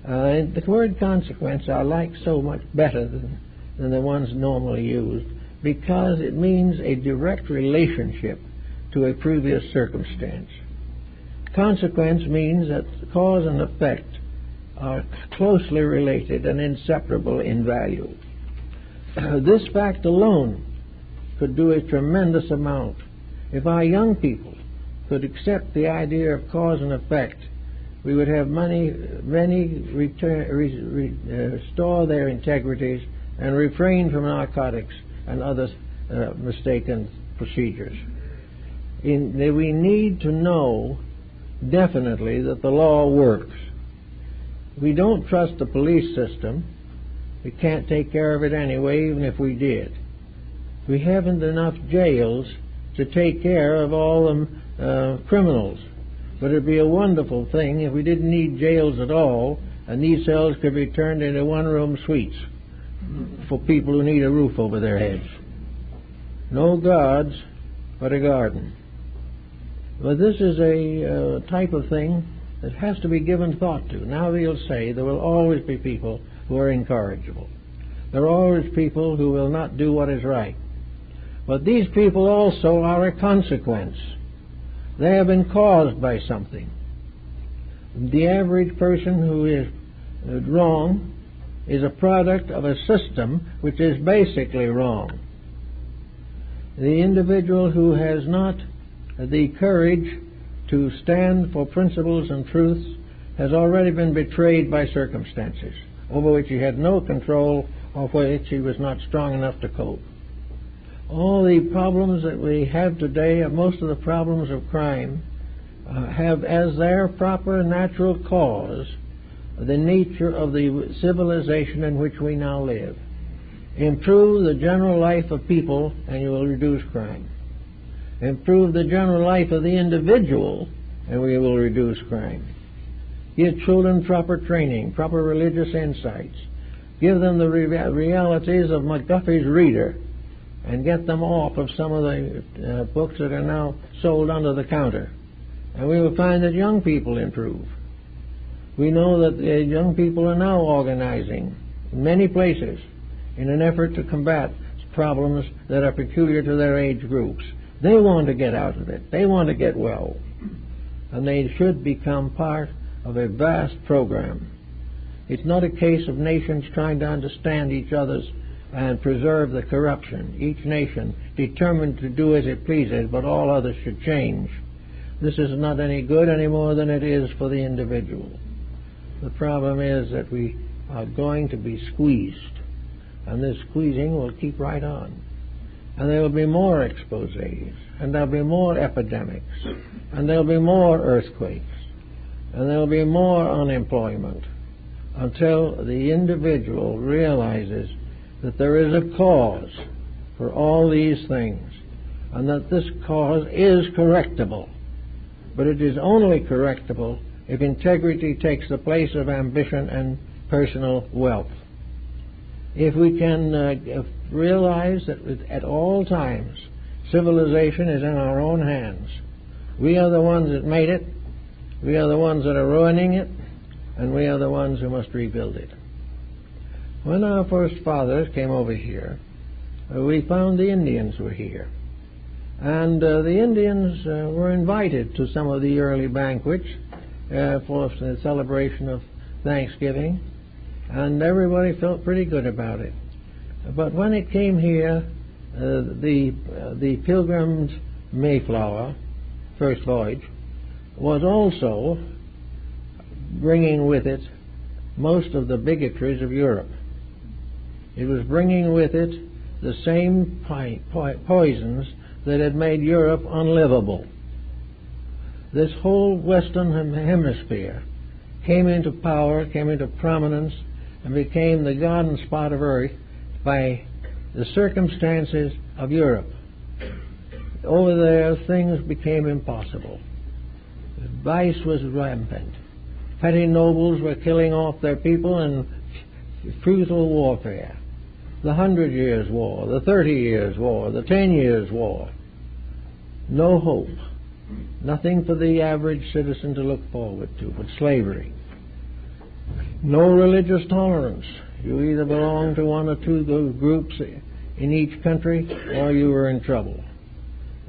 And the word consequence I like so much better than the ones normally used, because it means a direct relationship to a previous circumstance. Consequence means that cause and effect are closely related and inseparable in value. This fact alone could do a tremendous amount. If our young people could accept the idea of cause and effect, we would have many restore their integrities and refrain from narcotics and other mistaken procedures. We need to know definitely that the law works. We don't trust the police system. We can't take care of it anyway, even if we did. We haven't enough jails to take care of all the criminals. But it would be a wonderful thing if we didn't need jails at all, and these cells could be turned into one-room suites for people who need a roof over their heads. No gods, but a garden. But this is a type of thing that has to be given thought to. Now they'll say there will always be people who are incorrigible. There are always people who will not do what is right. But these people also are a consequence. They have been caused by something. The average person who is wrong is a product of a system which is basically wrong. The individual who has not the courage to stand for principles and truths has already been betrayed by circumstances over which he had no control, or for which he was not strong enough to cope. All the problems that we have today, most of the problems of crime, have as their proper natural cause the nature of the civilization in which we now live. Improve the general life of people and you will reduce crime. Improve the general life of the individual and we will reduce crime. Give children proper training, proper religious insights. Give them the realities of McGuffey's Reader, and get them off of some of the books that are now sold under the counter. And we will find that young people improve. We know that young people are now organizing in many places in an effort to combat problems that are peculiar to their age groups. They want to get out of it. They want to get well. And they should become part of a vast program. It's not a case of nations trying to understand each other's and preserve the corruption. Each nation determined to do as it pleases, but all others should change. This is not any good any more than it is for the individual. The problem is that we are going to be squeezed, and this squeezing will keep right on. And there will be more exposés, and there will be more epidemics, and there will be more earthquakes, and there will be more unemployment, until the individual realizes that there is a cause for all these things, and that this cause is correctable. But it is only correctable if integrity takes the place of ambition and personal wealth. If we can realize that at all times civilization is in our own hands, we are the ones that made it, we are the ones that are ruining it, and we are the ones who must rebuild it. When our first fathers came over here, we found the Indians were here. And the Indians were invited to some of the early banquets for the celebration of Thanksgiving, and everybody felt pretty good about it. But when it came here, the Pilgrim's Mayflower, first voyage, was also bringing with it most of the bigotries of Europe. It was bringing with it the same poisons that had made Europe unlivable. This whole Western Hemisphere came into power, came into prominence, and became the garden spot of Earth by the circumstances of Europe. Over there, things became impossible. Vice was rampant. Petty nobles were killing off their people in futile warfare. The 100 Years' War, the 30 Years' War, the 10 Years' War. No hope. Nothing for the average citizen to look forward to but slavery. No religious tolerance. You either belonged to one or two groups in each country, or you were in trouble.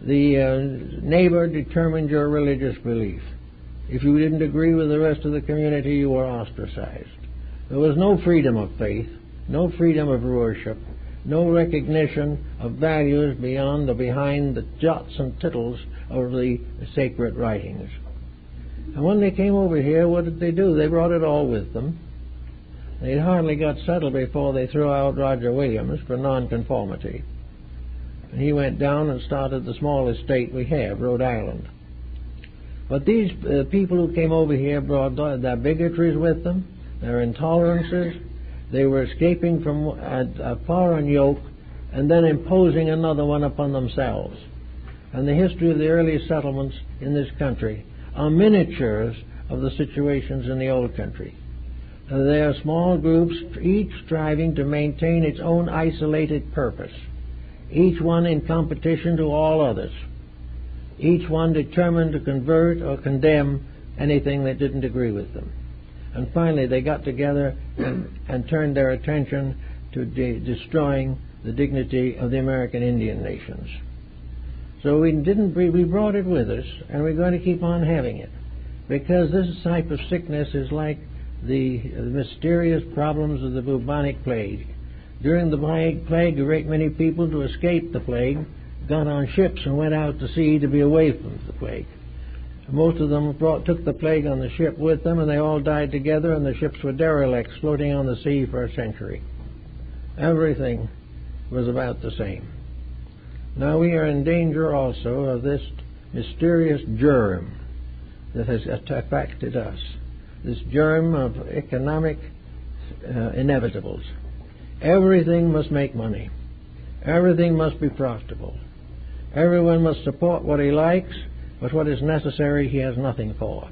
The neighbor determined your religious belief. If you didn't agree with the rest of the community, you were ostracized. There was no freedom of faith, no freedom of worship, no recognition of values beyond or behind the jots and tittles of the sacred writings. And when they came over here, what did they do? They brought it all with them. They hardly got settled before they threw out Roger Williams for nonconformity. And he went down and started the smallest state we have, Rhode Island. But these people who came over here brought their bigotries with them, their intolerances. They were escaping from a foreign yoke and then imposing another one upon themselves. And the history of the early settlements in this country are miniatures of the situations in the old country. They are small groups, each striving to maintain its own isolated purpose, each one in competition to all others, each one determined to convert or condemn anything that didn't agree with them. And finally they got together and turned their attention to destroying the dignity of the American Indian nations. So we brought it with us, and we're going to keep on having it, because this type of sickness is like the mysterious problems of the bubonic plague. During the plague, a great many people, to escape the plague, got on ships and went out to sea to be away from the plague. Most of them took the plague on the ship with them, and they all died together, and the ships were derelicts floating on the sea for a century. Everything was about the same. Now we are in danger also of this mysterious germ that has affected us, this germ of economic inevitables. Everything must make money. Everything must be profitable. Everyone must support what he likes, but what is necessary he has nothing for.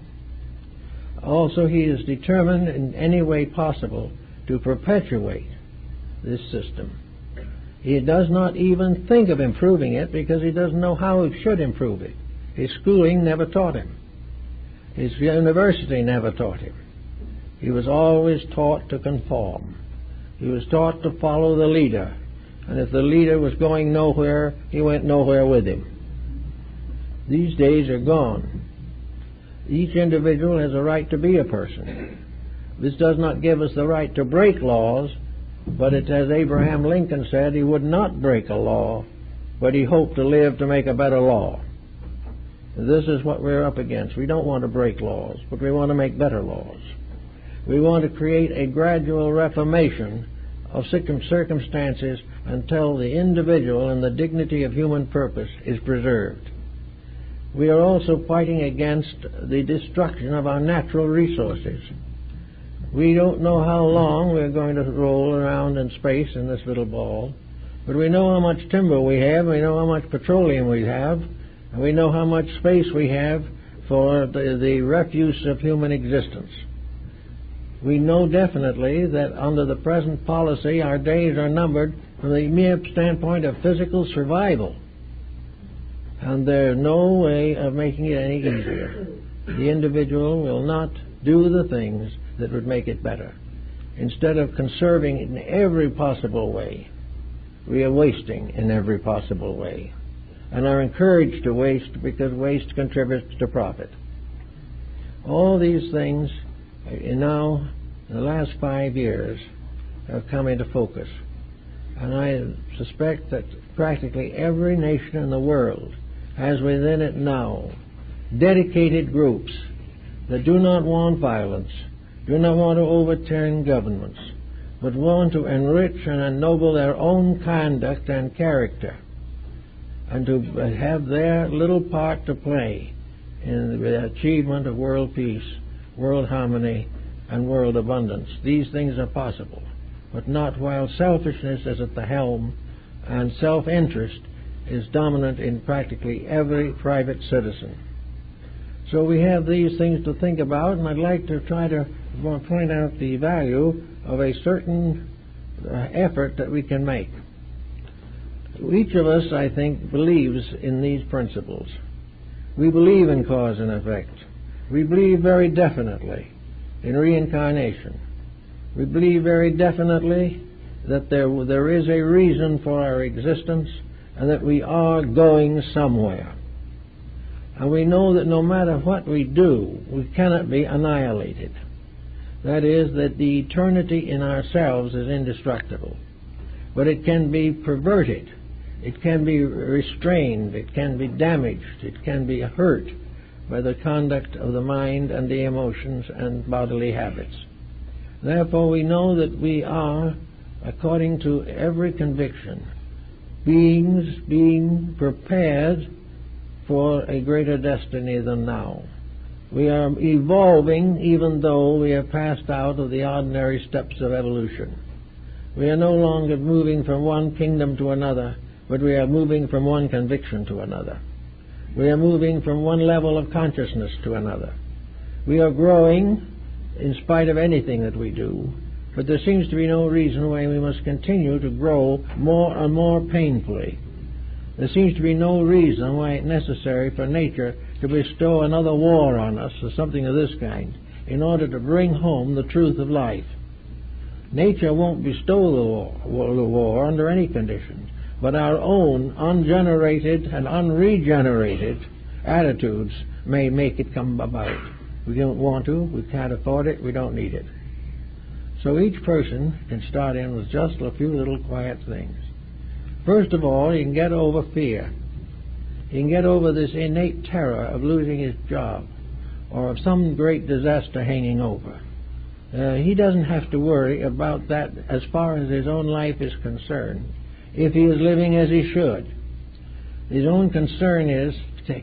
Also, he is determined in any way possible to perpetuate this system. He does not even think of improving it because he doesn't know how he should improve it. His schooling never taught him. His university never taught him. He was always taught to conform. He was taught to follow the leader. And if the leader was going nowhere, he went nowhere with him. These days are gone. Each individual has a right to be a person. This does not give us the right to break laws, but it's as Abraham Lincoln said, he would not break a law, but he hoped to live to make a better law. This is what we're up against. We don't want to break laws, but we want to make better laws. We want to create a gradual reformation of circumstances until the individual and the dignity of human purpose is preserved. We are also fighting against the destruction of our natural resources. We don't know how long we're going to roll around in space in this little ball, but we know how much timber we have, we know how much petroleum we have, and we know how much space we have for the refuse of human existence. We know definitely that under the present policy our days are numbered from the mere standpoint of physical survival. And there's no way of making it any easier. The individual will not do the things that would make it better. Instead of conserving in every possible way, we are wasting in every possible way, and are encouraged to waste because waste contributes to profit. All these things now, in the last 5 years, have come into focus. And I suspect that practically every nation in the world has within it now dedicated groups that do not want violence, do not want to overturn governments, but want to enrich and ennoble their own conduct and character, and to have their little part to play in the achievement of world peace, world harmony, and world abundance. These things are possible, but not while selfishness is at the helm and self-interest is dominant in practically every private citizen. So we have these things to think about, and I'd like to try to point out the value of a certain effort that we can make. Each of us, I think, believes in these principles. We believe in cause and effect. We believe very definitely in reincarnation. We believe very definitely that there is a reason for our existence and that we are going somewhere. And we know that no matter what we do, we cannot be annihilated. That is, that the eternity in ourselves is indestructible. But it can be perverted. It can be restrained. It can be damaged. It can be hurt by the conduct of the mind and the emotions and bodily habits. Therefore, we know that we are, according to every conviction, beings being prepared for a greater destiny than now. We are evolving even though we have passed out of the ordinary steps of evolution. We are no longer moving from one kingdom to another, but we are moving from one conviction to another. We are moving from one level of consciousness to another. We are growing in spite of anything that we do, but there seems to be no reason why we must continue to grow more and more painfully. There seems to be no reason why it's necessary for nature to bestow another war on us or something of this kind in order to bring home the truth of life. Nature won't bestow the war under any conditions, but our own ungenerated and unregenerated attitudes may make it come about. We don't want to, we can't afford it, we don't need it. So each person can start in with just a few little quiet things. First of all, he can get over fear. He can get over this innate terror of losing his job or of some great disaster hanging over. He doesn't have to worry about that as far as his own life is concerned, if he is living as he should. His own concern is,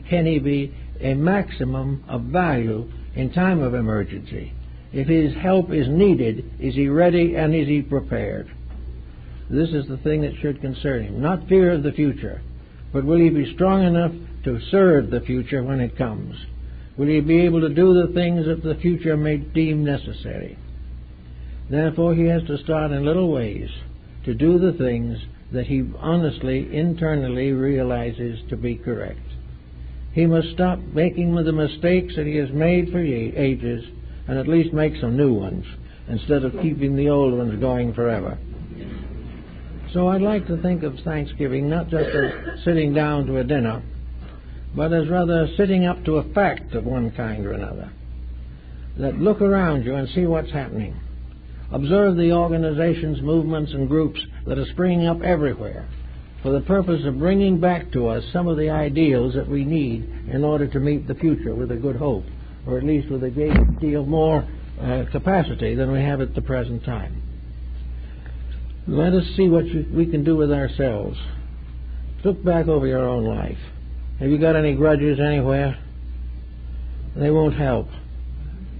can he be a maximum of value in time of emergency? If his help is needed, is he ready and is he prepared? This is the thing that should concern him. Not fear of the future, but will he be strong enough to serve the future when it comes? will he be able to do the things that the future may deem necessary. Therefore, he has to start in little ways to do the things that he honestly, internally realizes to be correct. He must stop making the mistakes that he has made for ages and at least make some new ones instead of keeping the old ones going forever. So I'd like to think of Thanksgiving not just as sitting down to a dinner, but as rather sitting up to a fact of one kind or another. That look around you and see what's happening. Observe the organizations, movements, and groups that are springing up everywhere for the purpose of bringing back to us some of the ideals that we need in order to meet the future with a good hope, or at least with a great deal more capacity than we have at the present time. Let us see what we can do with ourselves. Look back over your own life. Have you got any grudges anywhere? They won't help.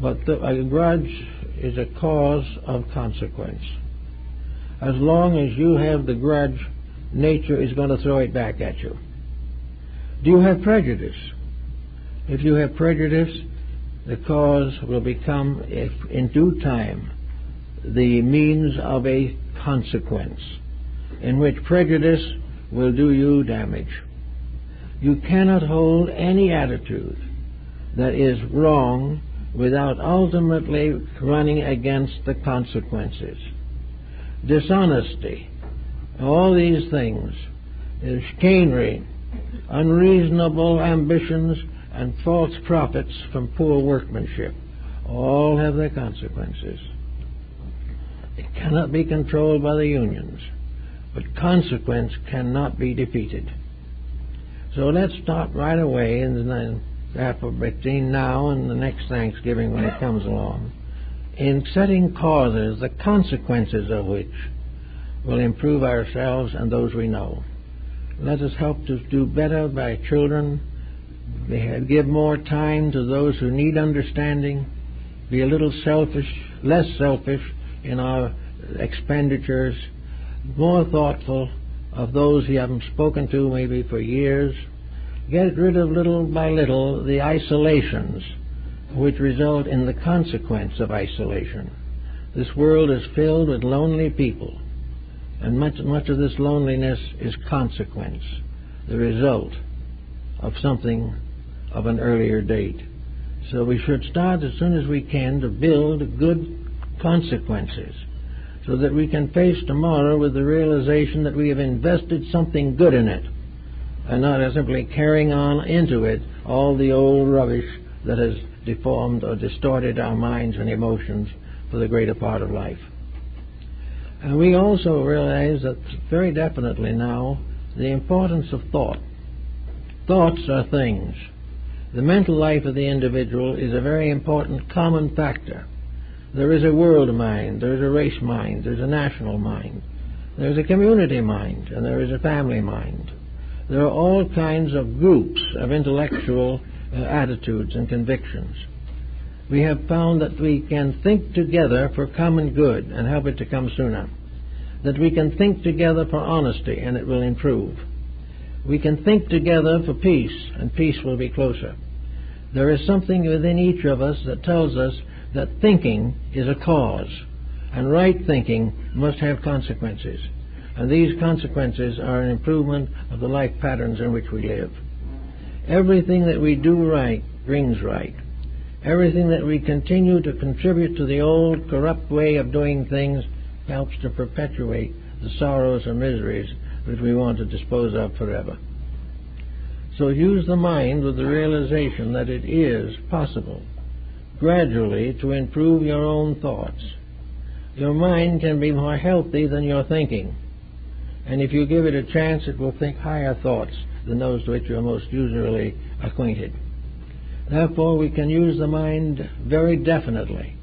But a grudge is a cause of consequence. As long as you have the grudge, nature is going to throw it back at you. Do you have prejudice? If you have prejudice, the cause will become, if in due time, the means of a consequence in which prejudice will do you damage. You cannot hold any attitude that is wrong without ultimately running against the consequences. Dishonesty, all these things, chicanery, unreasonable ambitions, and false profits from poor workmanship, all have their consequences. It cannot be controlled by the unions, but consequence cannot be defeated. So let's start right away between now and the next Thanksgiving when it comes along, in setting causes, the consequences of which will improve ourselves and those we know. Let us help to do better by children, give more time to those who need understanding, be a little selfish, less selfish in our expenditures, more thoughtful of those you haven't spoken to maybe for years. Get rid of little by little the isolations which result in the consequence of isolation. This world is filled with lonely people, and much of this loneliness is consequence, the result of something of an earlier date. So we should start as soon as we can to build good consequences so that we can face tomorrow with the realization that we have invested something good in it and not simply carrying on into it all the old rubbish that has deformed or distorted our minds and emotions for the greater part of life. And we also realize that very definitely now the importance of thought. Thoughts are things. The mental life of the individual is a very important common factor. There is a world mind, there is a race mind, there is a national mind, there is a community mind, and there is a family mind. There are all kinds of groups of intellectual attitudes and convictions. We have found that we can think together for common good and help it to come sooner. That we can think together for honesty and it will improve. We can think together for peace and peace will be closer. There is something within each of us that tells us that thinking is a cause, and right thinking must have consequences. And these consequences are an improvement of the life patterns in which we live. Everything that we do right brings right. Everything that we continue to contribute to the old corrupt way of doing things helps to perpetuate the sorrows and miseries which we want to dispose of forever. So use the mind with the realization that it is possible gradually to improve your own thoughts. Your mind can be more healthy than your thinking. And if you give it a chance, it will think higher thoughts than those to which you are most usually acquainted. Therefore, we can use the mind very definitely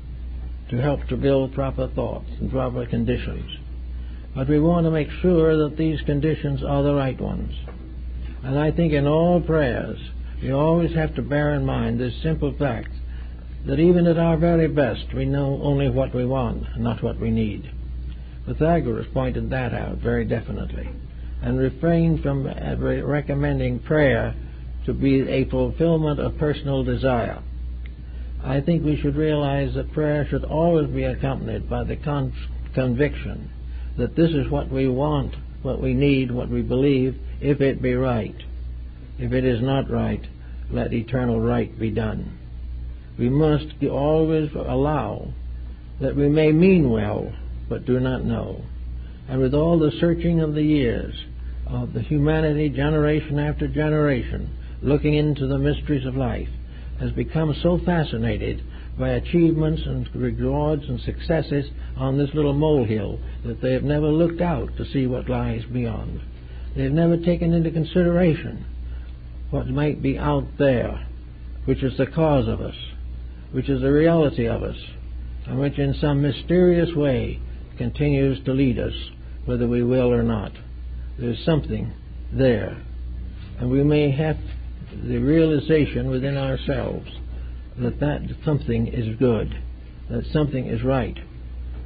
to help to build proper thoughts and proper conditions. But we want to make sure that these conditions are the right ones. And I think in all prayers, we always have to bear in mind this simple fact that even at our very best, we know only what we want, not what we need. Pythagoras pointed that out very definitely and refrained from recommending prayer to be a fulfillment of personal desire. I think we should realize that prayer should always be accompanied by the conviction that this is what we want, what we need, what we believe, if it be right. If it is not right, let eternal right be done. We must always allow that we may mean well, but do not know. And with all the searching of the years of the humanity, generation after generation, looking into the mysteries of life, has become so fascinated by achievements and rewards and successes on this little molehill that they have never looked out to see what lies beyond. They have never taken into consideration what might be out there, which is the cause of us, which is the reality of us, and which in some mysterious way continues to lead us, whether we will or not. There's something there, and we may have the realization within ourselves that that something is good, that something is right.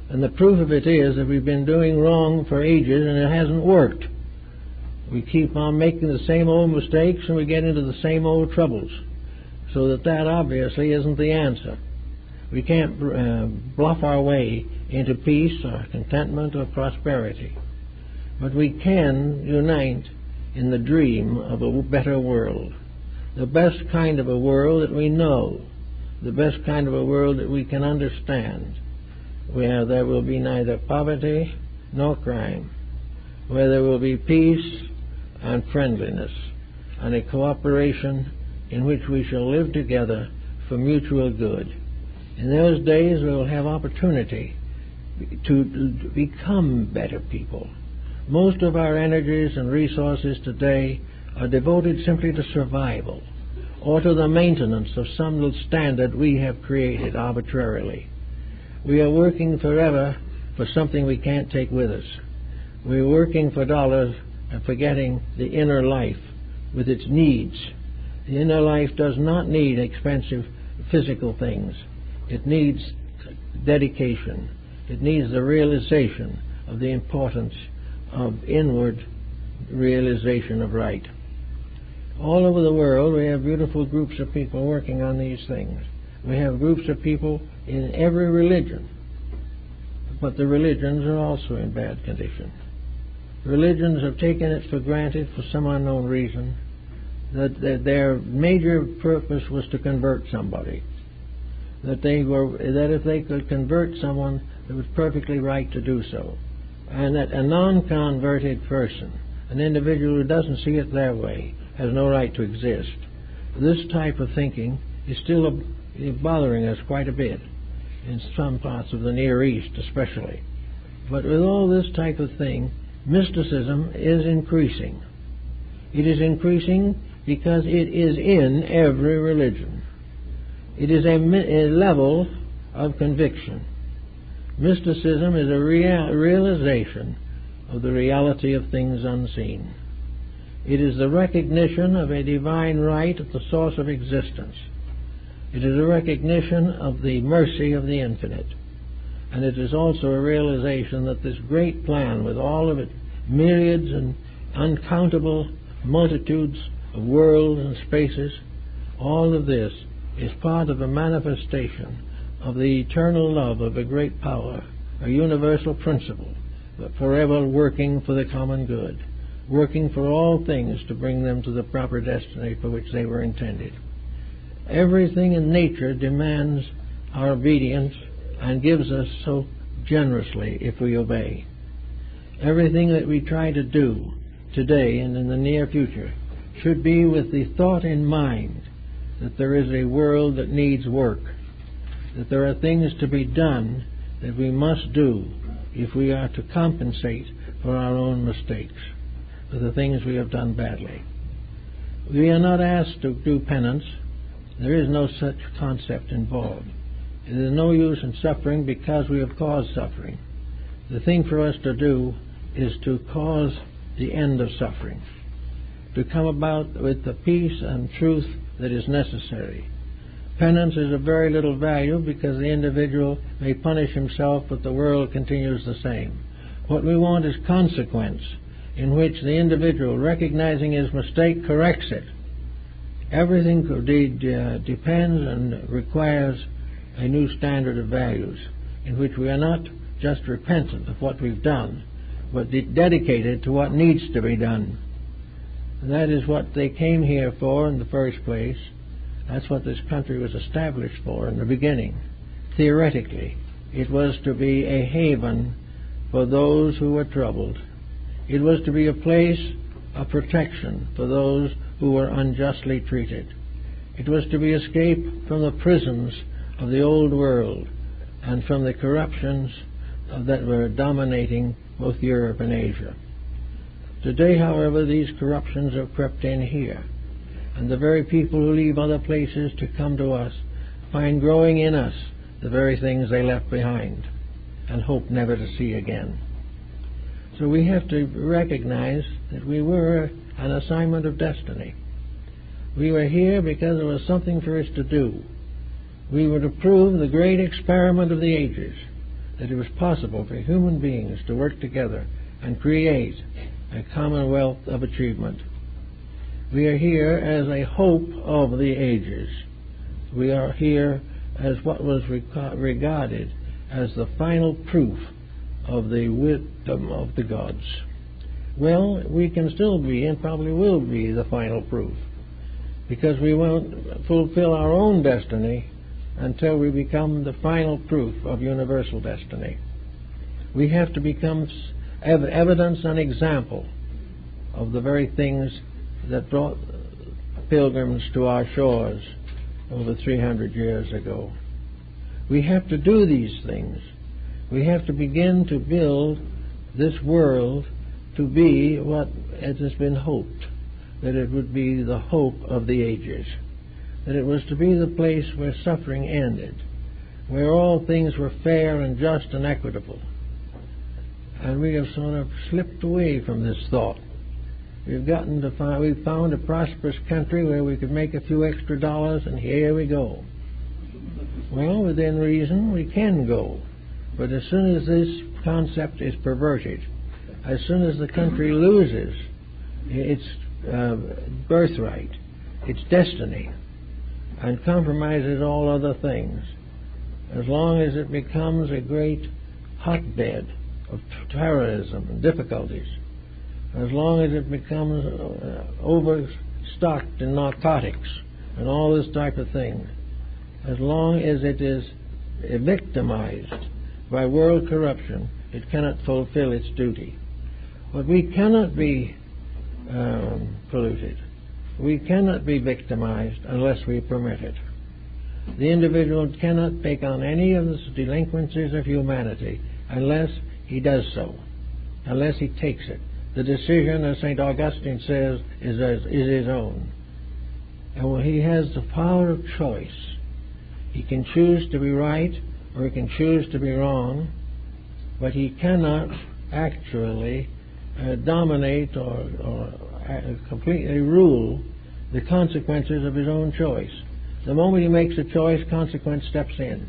And the proof of it is that we've been doing wrong for ages and it hasn't worked. We keep on making the same old mistakes and we get into the same old troubles. So that obviously isn't the answer. We can't bluff our way into peace or contentment or prosperity. But we can unite in the dream of a better world. The best kind of a world that we know. The best kind of a world that we can understand. Where there will be neither poverty nor crime. Where there will be peace and friendliness and a cooperation in which we shall live together for mutual good. In those days we will have opportunity to become better people. Most of our energies and resources today are devoted simply to survival or to the maintenance of some little standard we have created arbitrarily. We are working forever for something we can't take with us. We are working for dollars and forgetting the inner life with its needs. The inner life does not need expensive physical things. It needs dedication. It needs the realization of the importance of inward realization of right. All over the world we have beautiful groups of people working on these things. We have groups of people in every religion, but the religions are also in bad condition. Religions have taken it for granted for some unknown reason that their major purpose was to convert somebody. That if they could convert someone, it was perfectly right to do so. And that a non-converted person, an individual who doesn't see it their way, has no right to exist. This type of thinking is still bothering us quite a bit, in some parts of the Near East especially. But with all this type of thing, mysticism is increasing. It is increasing because it is in every religion. It is a level of conviction. Mysticism is a realization of the reality of things unseen. It is the recognition of a divine right at the source of existence. It is a recognition of the mercy of the infinite. And it is also a realization that this great plan, with all of its myriads and uncountable multitudes of worlds and spaces, all of this is part of a manifestation of the eternal love of a great power, a universal principle, but forever working for the common good, working for all things to bring them to the proper destiny for which they were intended. Everything in nature demands our obedience and gives us so generously if we obey. Everything that we try to do today and in the near future should be with the thought in mind that there is a world that needs work, that there are things to be done that we must do if we are to compensate for our own mistakes, for the things we have done badly. We are not asked to do penance. There is no such concept involved. There is no use in suffering because we have caused suffering. The thing for us to do is to cause the end of suffering, to come about with the peace and truth that is necessary. Penance is of very little value because the individual may punish himself, but the world continues the same. What we want is consequence, in which the individual, recognizing his mistake, corrects it, Everything depends and requires a new standard of values in which we are not just repentant of what we've done, but dedicated to what needs to be done. And that is what they came here for in the first place. That's what this country was established for in the beginning. Theoretically, it was to be a haven for those who were troubled. It was to be a place of protection for those who were unjustly treated. It was to be escape from the prisons of the old world and from the corruptions that were dominating both Europe and Asia. Today, however, these corruptions have crept in here, and the very people who leave other places to come to us find growing in us the very things they left behind and hope never to see again. So we have to recognize that we were an assignment of destiny. We were here because there was something for us to do. We were to prove the great experiment of the ages, that it was possible for human beings to work together and create a commonwealth of achievement. We are here as a hope of the ages. We are here as what was regarded as the final proof of the wisdom of the gods. Well, we can still be, and probably will be, the final proof, because we won't fulfill our own destiny until we become the final proof of universal destiny. We have to become evidence and example of the very things that brought pilgrims to our shores over 300 years ago. We have to do these things. We have to begin to build this world to be what it has been hoped, that it would be the hope of the ages, that it was to be the place where suffering ended, where all things were fair and just and equitable. And we have sort of slipped away from this thought. We've found a prosperous country where we could make a few extra dollars, and here we go. Well, within reason, we can go. But as soon as this concept is perverted, as soon as the country loses its birthright, its destiny, and compromises all other things, as long as it becomes a great hotbed of terrorism and difficulties, as long as it becomes overstocked in narcotics and all this type of thing, as long as it is victimized by world corruption, it cannot fulfill its duty. But we cannot be polluted. We cannot be victimized unless we permit it. The individual cannot take on any of the delinquencies of humanity unless he does so, unless he takes it. The decision, as St. Augustine says, is his own. And when he has the power of choice, he can choose to be right or he can choose to be wrong, but he cannot actually dominate or completely rule the consequences of his own choice. The moment he makes a choice, consequence steps in.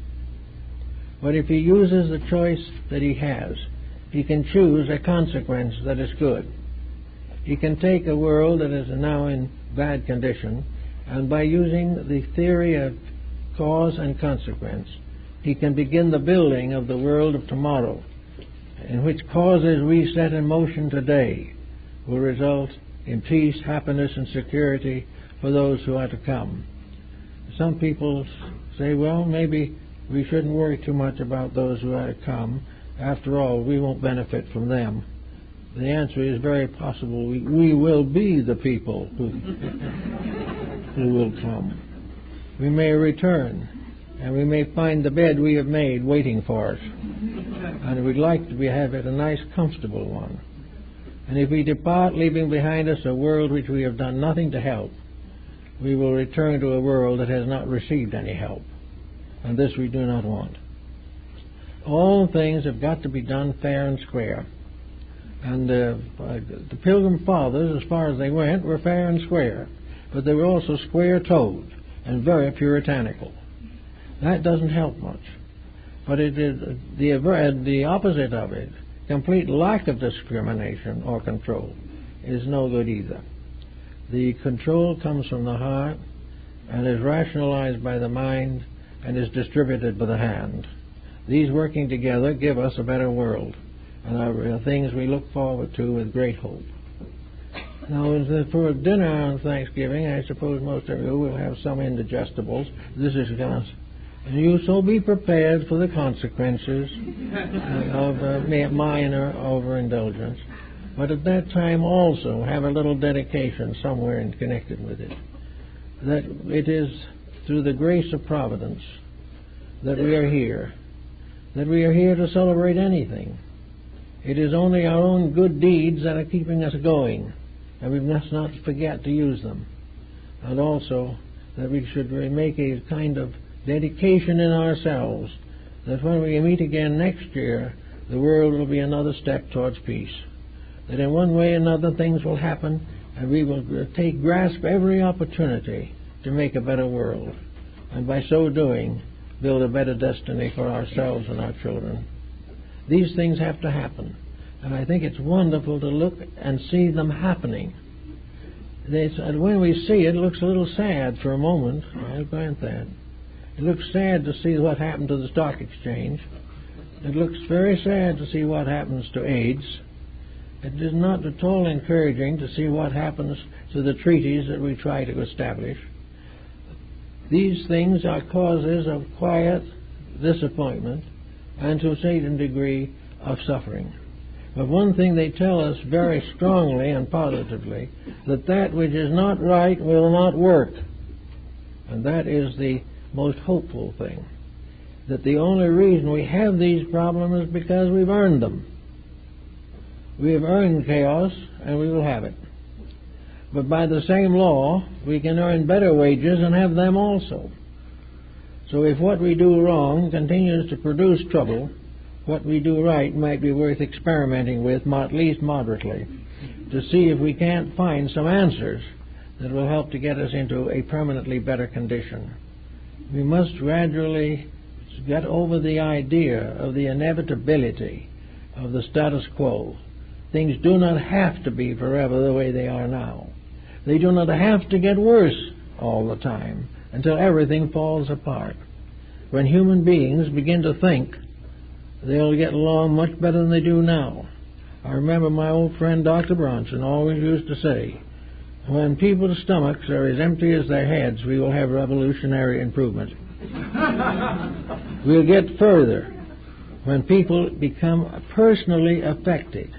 But if he uses the choice that he has, he can choose a consequence that is good. He can take a world that is now in bad condition, and by using the theory of cause and consequence, he can begin the building of the world of tomorrow, in which causes we set in motion today will result in peace, happiness, and security for those who are to come. Some people say, well, maybe we shouldn't worry too much about those who are to come. After all, we won't benefit from them. The answer is very possible. We will be the people who will come. We may return, and we may find the bed we have made waiting for us. And we'd like to have it a nice, comfortable one. And if we depart, leaving behind us a world which we have done nothing to help, we will return to a world that has not received any help. And this we do not want. All things have got to be done fair and square. And the Pilgrim Fathers, as far as they went, were fair and square. But they were also square-toed and very puritanical. That doesn't help much. But it is the opposite of it. Complete lack of discrimination or control is no good either. The control comes from the heart, and is rationalized by the mind and is distributed by the hand. These working together give us a better world, and are things we look forward to with great hope. Now, for dinner on Thanksgiving, I suppose most of you will have some indigestibles. This is going to... And you so be prepared for the consequences of minor overindulgence. But at that time also have a little dedication somewhere in connected with it. That it is through the grace of Providence that we are here. That we are here to celebrate anything. It is only our own good deeds that are keeping us going, and we must not forget to use them. And also that we should make a kind of dedication in ourselves that when we meet again next year, the world will be another step towards peace. That in one way or another things will happen, and we will grasp every opportunity to make a better world, and by so doing build a better destiny for ourselves and our children. These things have to happen, and I think it's wonderful to look and see them happening. And when we see it, it looks a little sad for a moment. I'll grant that. It looks sad to see what happened to the stock exchange. It looks very sad to see what happens to AIDS. It is not at all encouraging to see what happens to the treaties that we try to establish. These things are causes of quiet disappointment and to a certain degree of suffering. But one thing they tell us very strongly and positively, that that which is not right will not work. And that is the most hopeful thing. That the only reason we have these problems is because we've earned them. We have earned chaos, and we will have it. But by the same law, we can earn better wages and have them also. So if what we do wrong continues to produce trouble, what we do right might be worth experimenting with, at least moderately, to see if we can't find some answers that will help to get us into a permanently better condition. We must gradually get over the idea of the inevitability of the status quo. Things do not have to be forever the way they are now. They do not have to get worse all the time until everything falls apart. When human beings begin to think, they'll get along much better than they do now. I remember my old friend Dr. Bronson always used to say, when people's stomachs are as empty as their heads, we will have revolutionary improvement. We'll get further when people become personally affected.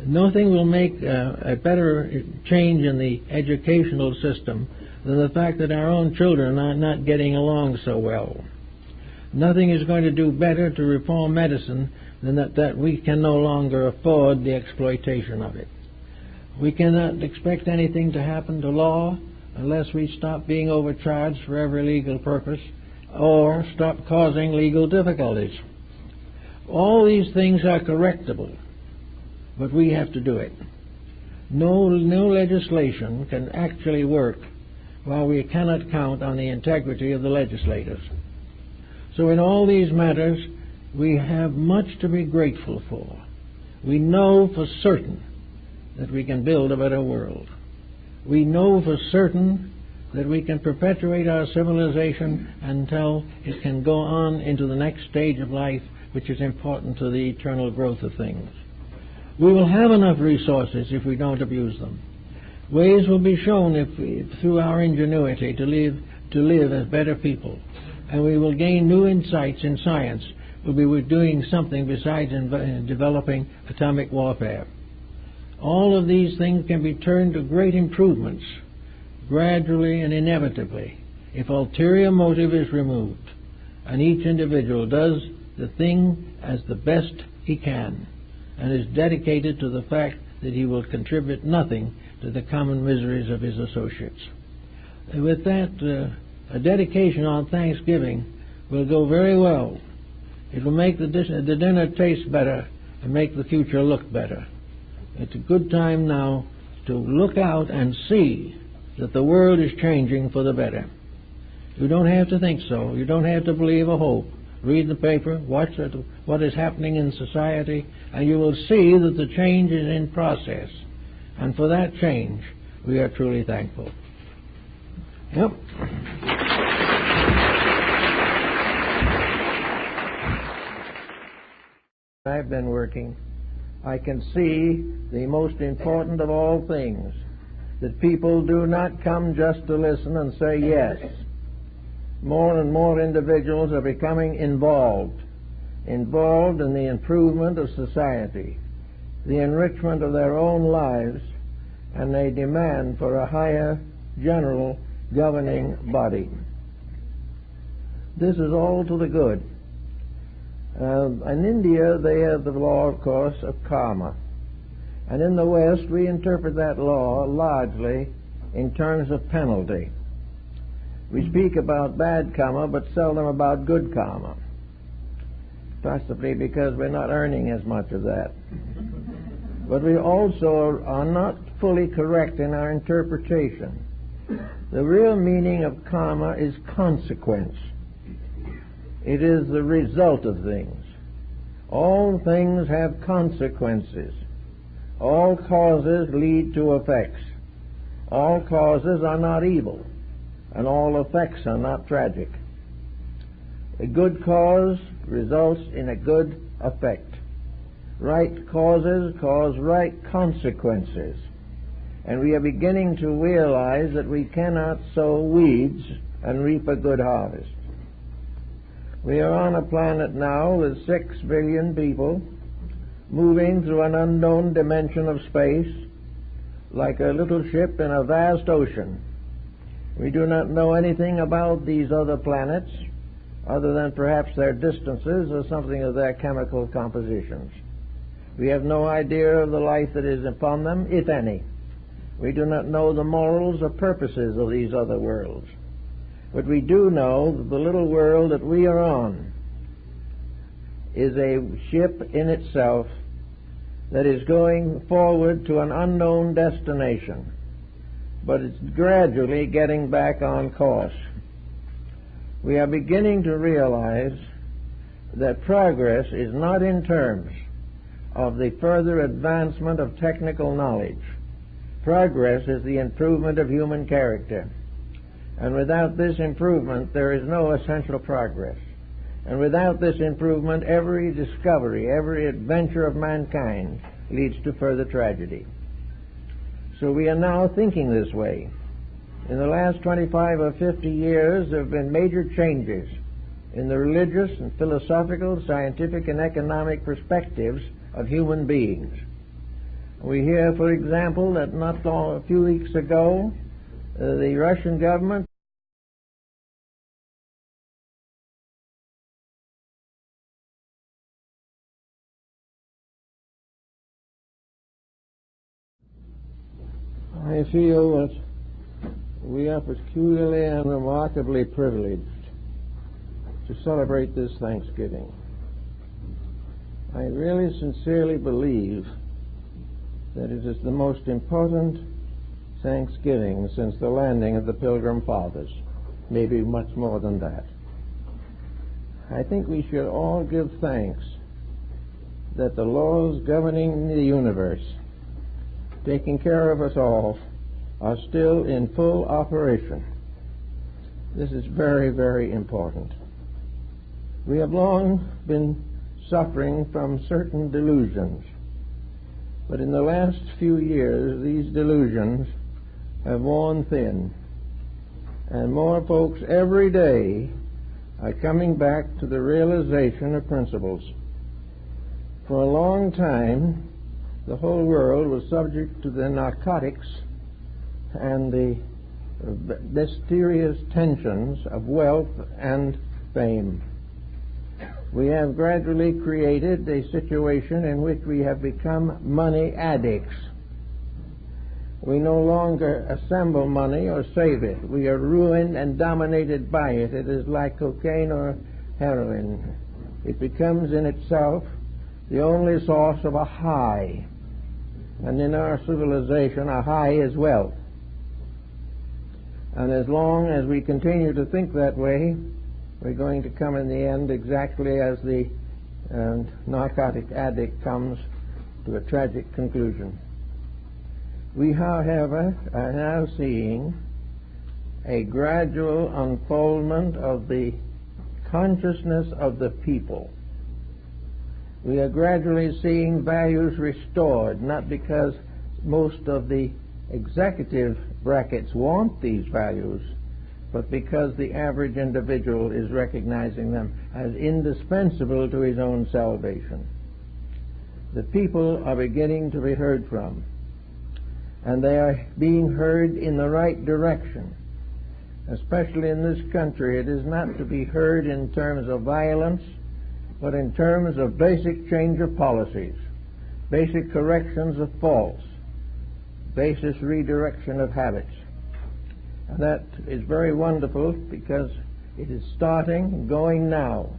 Nothing will make a better change in the educational system than the fact that our own children are not getting along so well. Nothing is going to do better to reform medicine than that we can no longer afford the exploitation of it. We cannot expect anything to happen to law unless we stop being overcharged for every legal purpose or stop causing legal difficulties. All these things are correctable, but we have to do it. No legislation can actually work while we cannot count on the integrity of the legislators. So in all these matters, we have much to be grateful for. We know for certain that we can build a better world. We know for certain that we can perpetuate our civilization until it can go on into the next stage of life, which is important to the eternal growth of things. We will have enough resources if we don't abuse them. Ways will be shown through our ingenuity to live as better people. And we will gain new insights in science. We'll be doing something besides developing atomic warfare. All of these things can be turned to great improvements, gradually and inevitably, if ulterior motive is removed, and each individual does the thing as the best he can, and is dedicated to the fact that he will contribute nothing to the common miseries of his associates. And with that, a dedication on Thanksgiving will go very well. It will make the dinner taste better and make the future look better. It's a good time now to look out and see that the world is changing for the better. You don't have to think so. You don't have to believe or hope. Read the paper, watch what is happening in society, and you will see that the change is in process. And for that change, we are truly thankful. Yep. I've been working, I can see the most important of all things, that people do not come just to listen and say yes. More and more individuals are becoming involved in the improvement of society, the enrichment of their own lives, and a demand for a higher general governing body. This is all to the good. In India, they have the law, of course, of karma. And in the West, we interpret that law largely in terms of penalty. We speak about bad karma, but seldom about good karma, possibly because we're not earning as much of that. But we also are not fully correct in our interpretation. The real meaning of karma is consequence. It is the result of things. All things have consequences. All causes lead to effects. All causes are not evil, and all effects are not tragic. A good cause results in a good effect. Right causes cause right consequences. And we are beginning to realize that we cannot sow weeds and reap a good harvest. We are on a planet now with 6 billion people moving through an unknown dimension of space like a little ship in a vast ocean. We do not know anything about these other planets other than perhaps their distances or something of their chemical compositions. We have no idea of the life that is upon them, if any. We do not know the morals or purposes of these other worlds. But we do know that the little world that we are on is a ship in itself that is going forward to an unknown destination, but it's gradually getting back on course. We are beginning to realize that progress is not in terms of the further advancement of technical knowledge. Progress is the improvement of human character. And without this improvement, there is no essential progress. And without this improvement, every discovery, every adventure of mankind leads to further tragedy. So we are now thinking this way. In the last 25 or 50 years, there have been major changes in the religious and philosophical, scientific, and economic perspectives of human beings. We hear, for example, that not a few weeks ago, the Russian government I feel that we are peculiarly and remarkably privileged to celebrate this Thanksgiving. I really sincerely believe that it is the most important Thanksgiving since the landing of the Pilgrim Fathers, maybe much more than that. I think we should all give thanks that the laws governing the universe, taking care of us all, are still in full operation. This is very, very important. We have long been suffering from certain delusions, but in the last few years these delusions have worn thin, and more folks every day are coming back to the realization of principles. For a long time, the whole world was subject to the narcotics and the mysterious tensions of wealth and fame. We have gradually created a situation in which we have become money addicts. We no longer assemble money or save it. We are ruined and dominated by it. It is like cocaine or heroin. It becomes in itself the only source of a high. And in our civilization, a high is wealth. And as long as we continue to think that way, we're going to come in the end exactly as the narcotic addict comes to a tragic conclusion. We, however, are now seeing a gradual unfoldment of the consciousness of the people. We are gradually seeing values restored, not because most of the executive brackets want these values, but because the average individual is recognizing them as indispensable to his own salvation. The people are beginning to be heard from, and they are being heard in the right direction. Especially in this country, it is not to be heard in terms of violence, but in terms of basic change of policies, basic corrections of faults, basic redirection of habits. And that is very wonderful because it is starting, going now.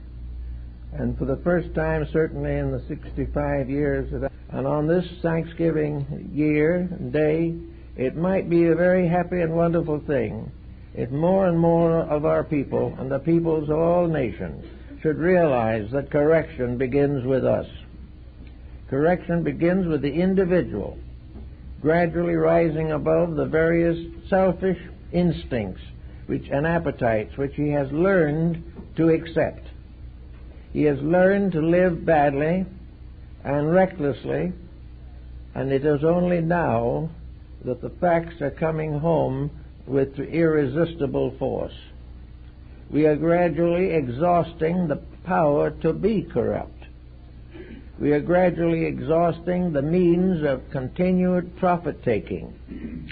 And for the first time, certainly in the 65 years and on this Thanksgiving year and day, it might be a very happy and wonderful thing if more and more of our people and the peoples of all nations should realize that correction begins with us. Correction begins with the individual, gradually rising above the various selfish instincts and appetites which he has learned to accept. He has learned to live badly and recklessly, and it is only now that the facts are coming home with irresistible force. We are gradually exhausting the power to be corrupt. We are gradually exhausting the means of continued profit-taking.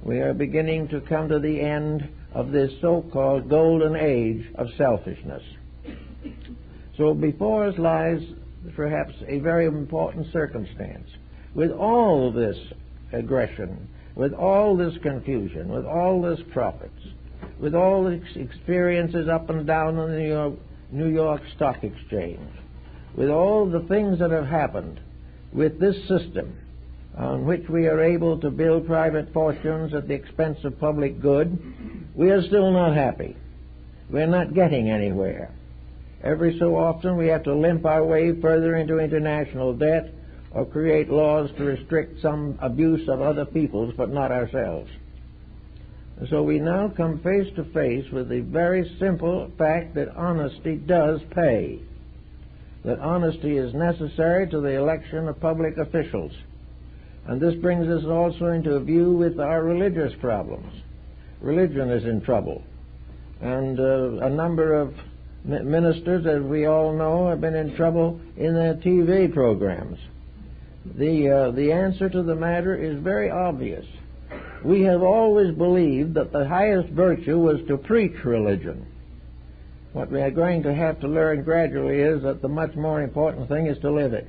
We are beginning to come to the end of this so-called golden age of selfishness. So before us lies perhaps a very important circumstance. With all this aggression, with all this confusion, with all this profits, with all the experiences up and down on the New York Stock Exchange, with all the things that have happened with this system on which we are able to build private fortunes at the expense of public good, we are still not happy. We're not getting anywhere. Every so often we have to limp our way further into international debt or create laws to restrict some abuse of other peoples, but not ourselves. And so we now come face to face with the very simple fact that honesty does pay, that honesty is necessary to the election of public officials. And this brings us also into view with our religious problems. Religion is in trouble, and a number of ministers, as we all know, have been in trouble in their TV programs. The answer to the matter is very obvious. We have always believed that the highest virtue was to preach religion. What we are going to have to learn gradually is that the much more important thing is to live it.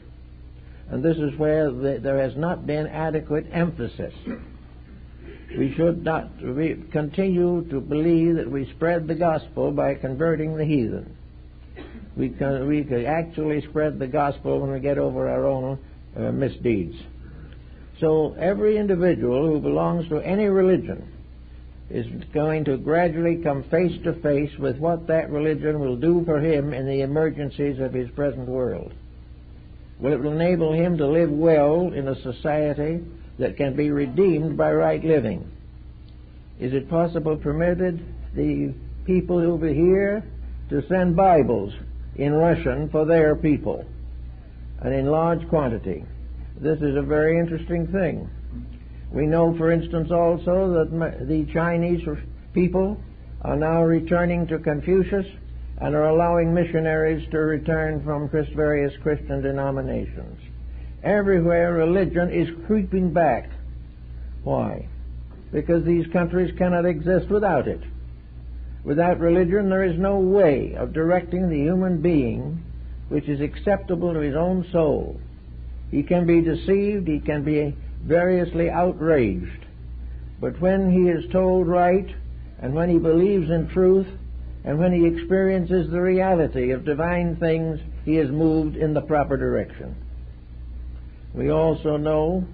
And this is where there has not been adequate emphasis. We should not continue to believe that we spread the gospel by converting the heathen. We can actually spread the gospel when we get over our own misdeeds. So every individual who belongs to any religion is going to gradually come face to face with what that religion will do for him in the emergencies of his present world. Will it enable him to live well in a society that can be redeemed by right living? Is it possible permitted the people over here to send Bibles in Russian for their people and in large quantity? This is a very interesting thing. We know, for instance, also that the Chinese people are now returning to Confucius and are allowing missionaries to return from various Christian denominations. Everywhere religion is creeping back. Why? Because these countries cannot exist without it. Without religion there is no way of directing the human being which is acceptable to his own soul. He can be deceived, he can be variously outraged, but when he is told right, and when he believes in truth, and when he experiences the reality of divine things, he is moved in the proper direction. We also know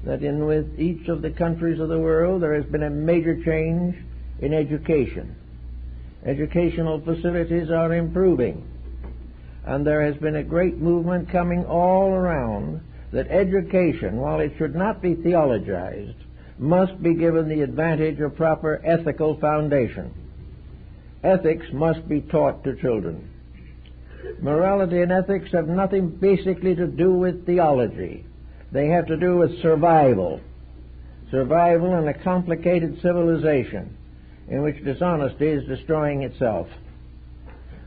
that with each of the countries of the world there has been a major change in education. Educational facilities are improving, and there has been a great movement coming all around that education, while it should not be theologized, must be given the advantage of proper ethical foundation. Ethics must be taught to children. Morality and ethics have nothing basically to do with theology. They have to do with survival. Survival in a complicated civilization in which dishonesty is destroying itself.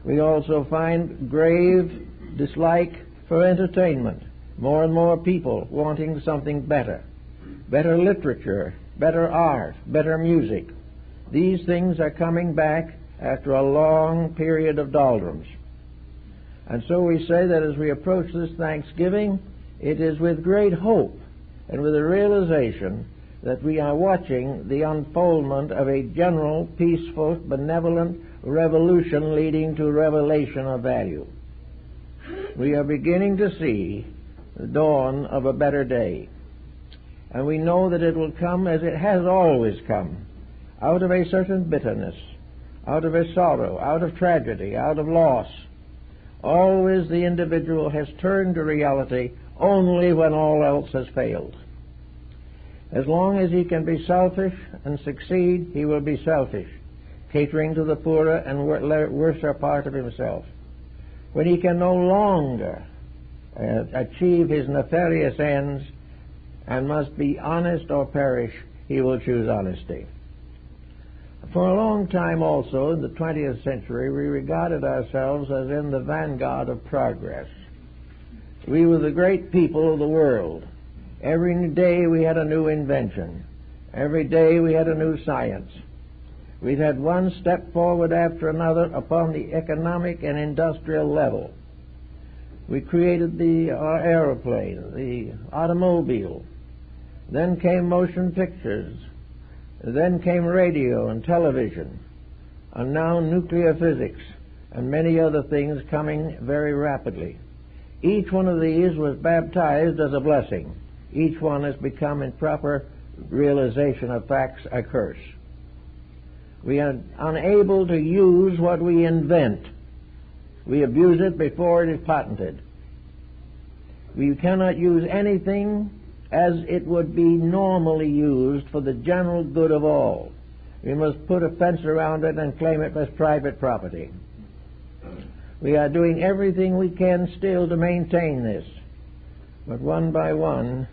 We also find grave dislike for entertainment. More and more people wanting something better. Better literature, better art, better music. These things are coming back after a long period of doldrums. And so we say that as we approach this Thanksgiving, it is with great hope and with a realization that we are watching the unfoldment of a general, peaceful, benevolent revolution leading to revelation of value. We are beginning to see the dawn of a better day. And we know that it will come as it has always come, out of a certain bitterness, out of a sorrow, out of tragedy, out of loss. Always the individual has turned to reality only when all else has failed. As long as he can be selfish and succeed, he will be selfish, catering to the poorer and worser part of himself. When he can no longer achieve his nefarious ends and must be honest or perish, he will choose honesty. For a long time also, in the 20th century, we regarded ourselves as in the vanguard of progress. We were the great people of the world. Every day we had a new invention. Every day we had a new science. We've had one step forward after another upon the economic and industrial level. We created the aeroplane, the automobile. Then came motion pictures. Then came radio and television. And now nuclear physics and many other things coming very rapidly. Each one of these was baptized as a blessing. Each one has become, in proper realization of facts, a curse. We are unable to use what we invent. We abuse it before it is patented. We cannot use anything as it would be normally used for the general good of all. We must put a fence around it and claim it as private property. We are doing everything we can still to maintain this. But one by one,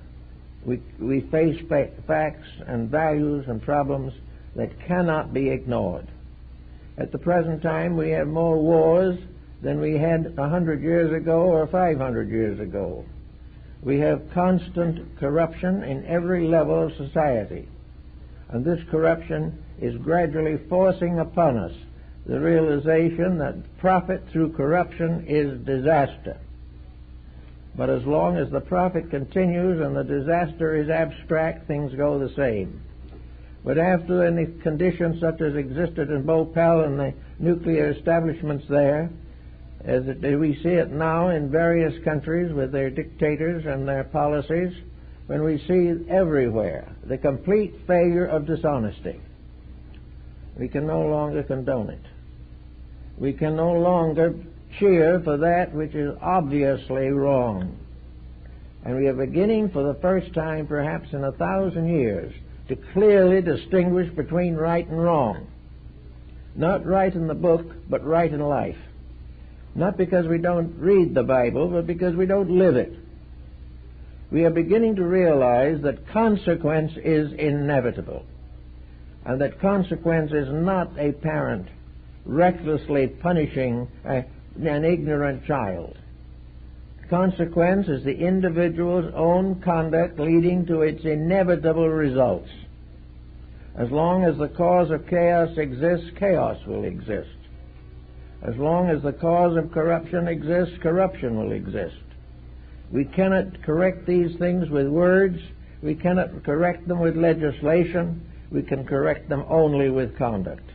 we face facts and values and problems that cannot be ignored. At the present time, we have more wars than we had 100 years ago or 500 years ago. We have constant corruption in every level of society. And this corruption is gradually forcing upon us the realization that profit through corruption is disaster. But as long as the profit continues and the disaster is abstract, things go the same. But after any conditions such as existed in Bhopal and the nuclear establishments there, as we see it now in various countries with their dictators and their policies, when we see everywhere the complete failure of dishonesty, we can no longer condone it. We can no longer cheer for that which is obviously wrong. And we are beginning for the first time, perhaps in 1,000 years, to clearly distinguish between right and wrong. Not right in the book, but right in life. Not because we don't read the Bible, but because we don't live it. We are beginning to realize that consequence is inevitable, and that consequence is not a parent recklessly punishing an ignorant child. Consequence is the individual's own conduct leading to its inevitable results. As long as the cause of chaos exists, chaos will exist. As long as the cause of corruption exists, corruption will exist. We cannot correct these things with words. We cannot correct them with legislation. We can correct them only with conduct.